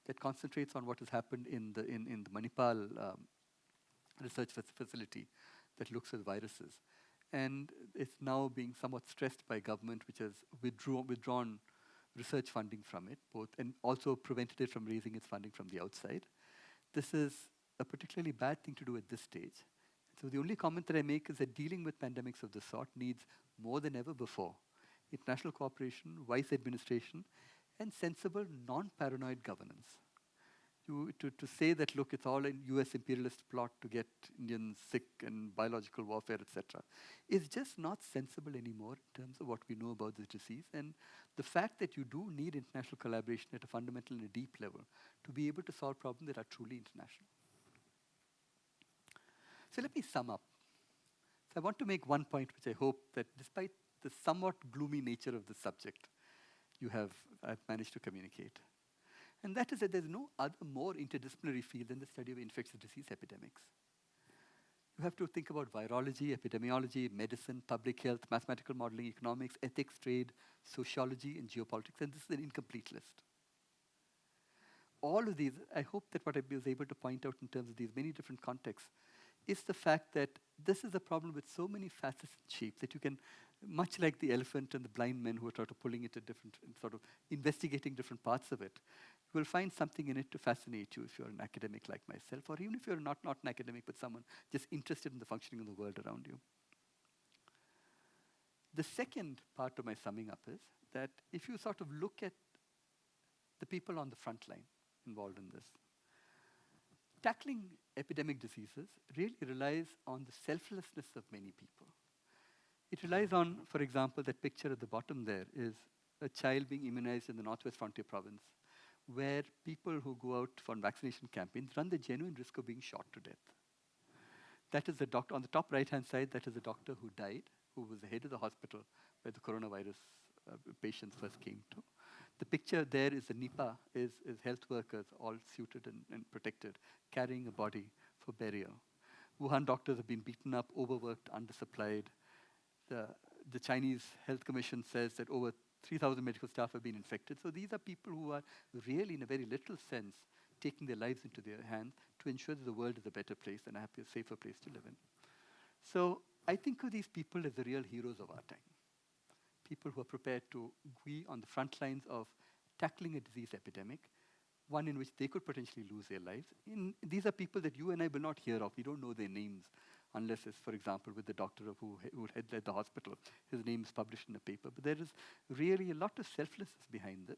that concentrates on what has happened in the Manipal research facility that looks at viruses. And it's now being somewhat stressed by government, which has withdrawn research funding from it, and also prevented it from raising its funding from the outside. This is a particularly bad thing to do at this stage. So the only comment that I make is that dealing with pandemics of this sort needs, more than ever before, international cooperation, wise administration, and sensible, non-paranoid governance. To say that, look, it's all a US imperialist plot to get Indians sick and biological warfare, etc., is just not sensible anymore in terms of what we know about this disease. And the fact that you do need international collaboration at a fundamental and a deep level to be able to solve problems that are truly international. So let me sum up. So I want to make one point which I hope that despite the somewhat gloomy nature of the subject, I've managed to communicate. And that is that there's no other more interdisciplinary field than the study of infectious disease epidemics. You have to think about virology, epidemiology, medicine, public health, mathematical modeling, economics, ethics, trade, sociology, and geopolitics, and this is an incomplete list. All of these, I hope that what I was able to point out in terms of these many different contexts is the fact that this is a problem with so many facets and shapes that you can, much like the elephant and the blind men who are sort of pulling it at different, sort of investigating different parts of it, you will find something in it to fascinate you if you're an academic like myself, or even if you're not an academic, but someone just interested in the functioning of the world around you. The second part of my summing up is that if you sort of look at the people on the front line involved in this, tackling epidemic diseases really relies on the selflessness of many people. It relies on, for example, that picture at the bottom there is a child being immunized in the Northwest Frontier Province, where people who go out for vaccination campaigns run the genuine risk of being shot to death. That is the doctor, on the top right-hand side, that is a doctor who died, who was the head of the hospital where the coronavirus patients first came to. The picture there is the Nipah, is health workers all suited and protected, carrying a body for burial. Wuhan doctors have been beaten up, overworked, undersupplied. The Chinese Health Commission says that over 3,000 medical staff have been infected. So these are people who are really, in a very literal sense, taking their lives into their hands to ensure that the world is a better place and a happier, safer place to live in. So I think of these people as the real heroes of our time. People who are prepared to be on the front lines of tackling a disease epidemic, one in which they could potentially lose their lives. These are people that you and I will not hear of. We don't know their names unless it's, for example, with the doctor who had led the hospital. His name is published in a paper. But there is really a lot of selflessness behind this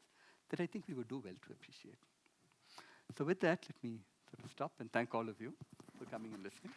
that I think we would do well to appreciate. So with that, let me sort of stop and thank all of you for coming and listening.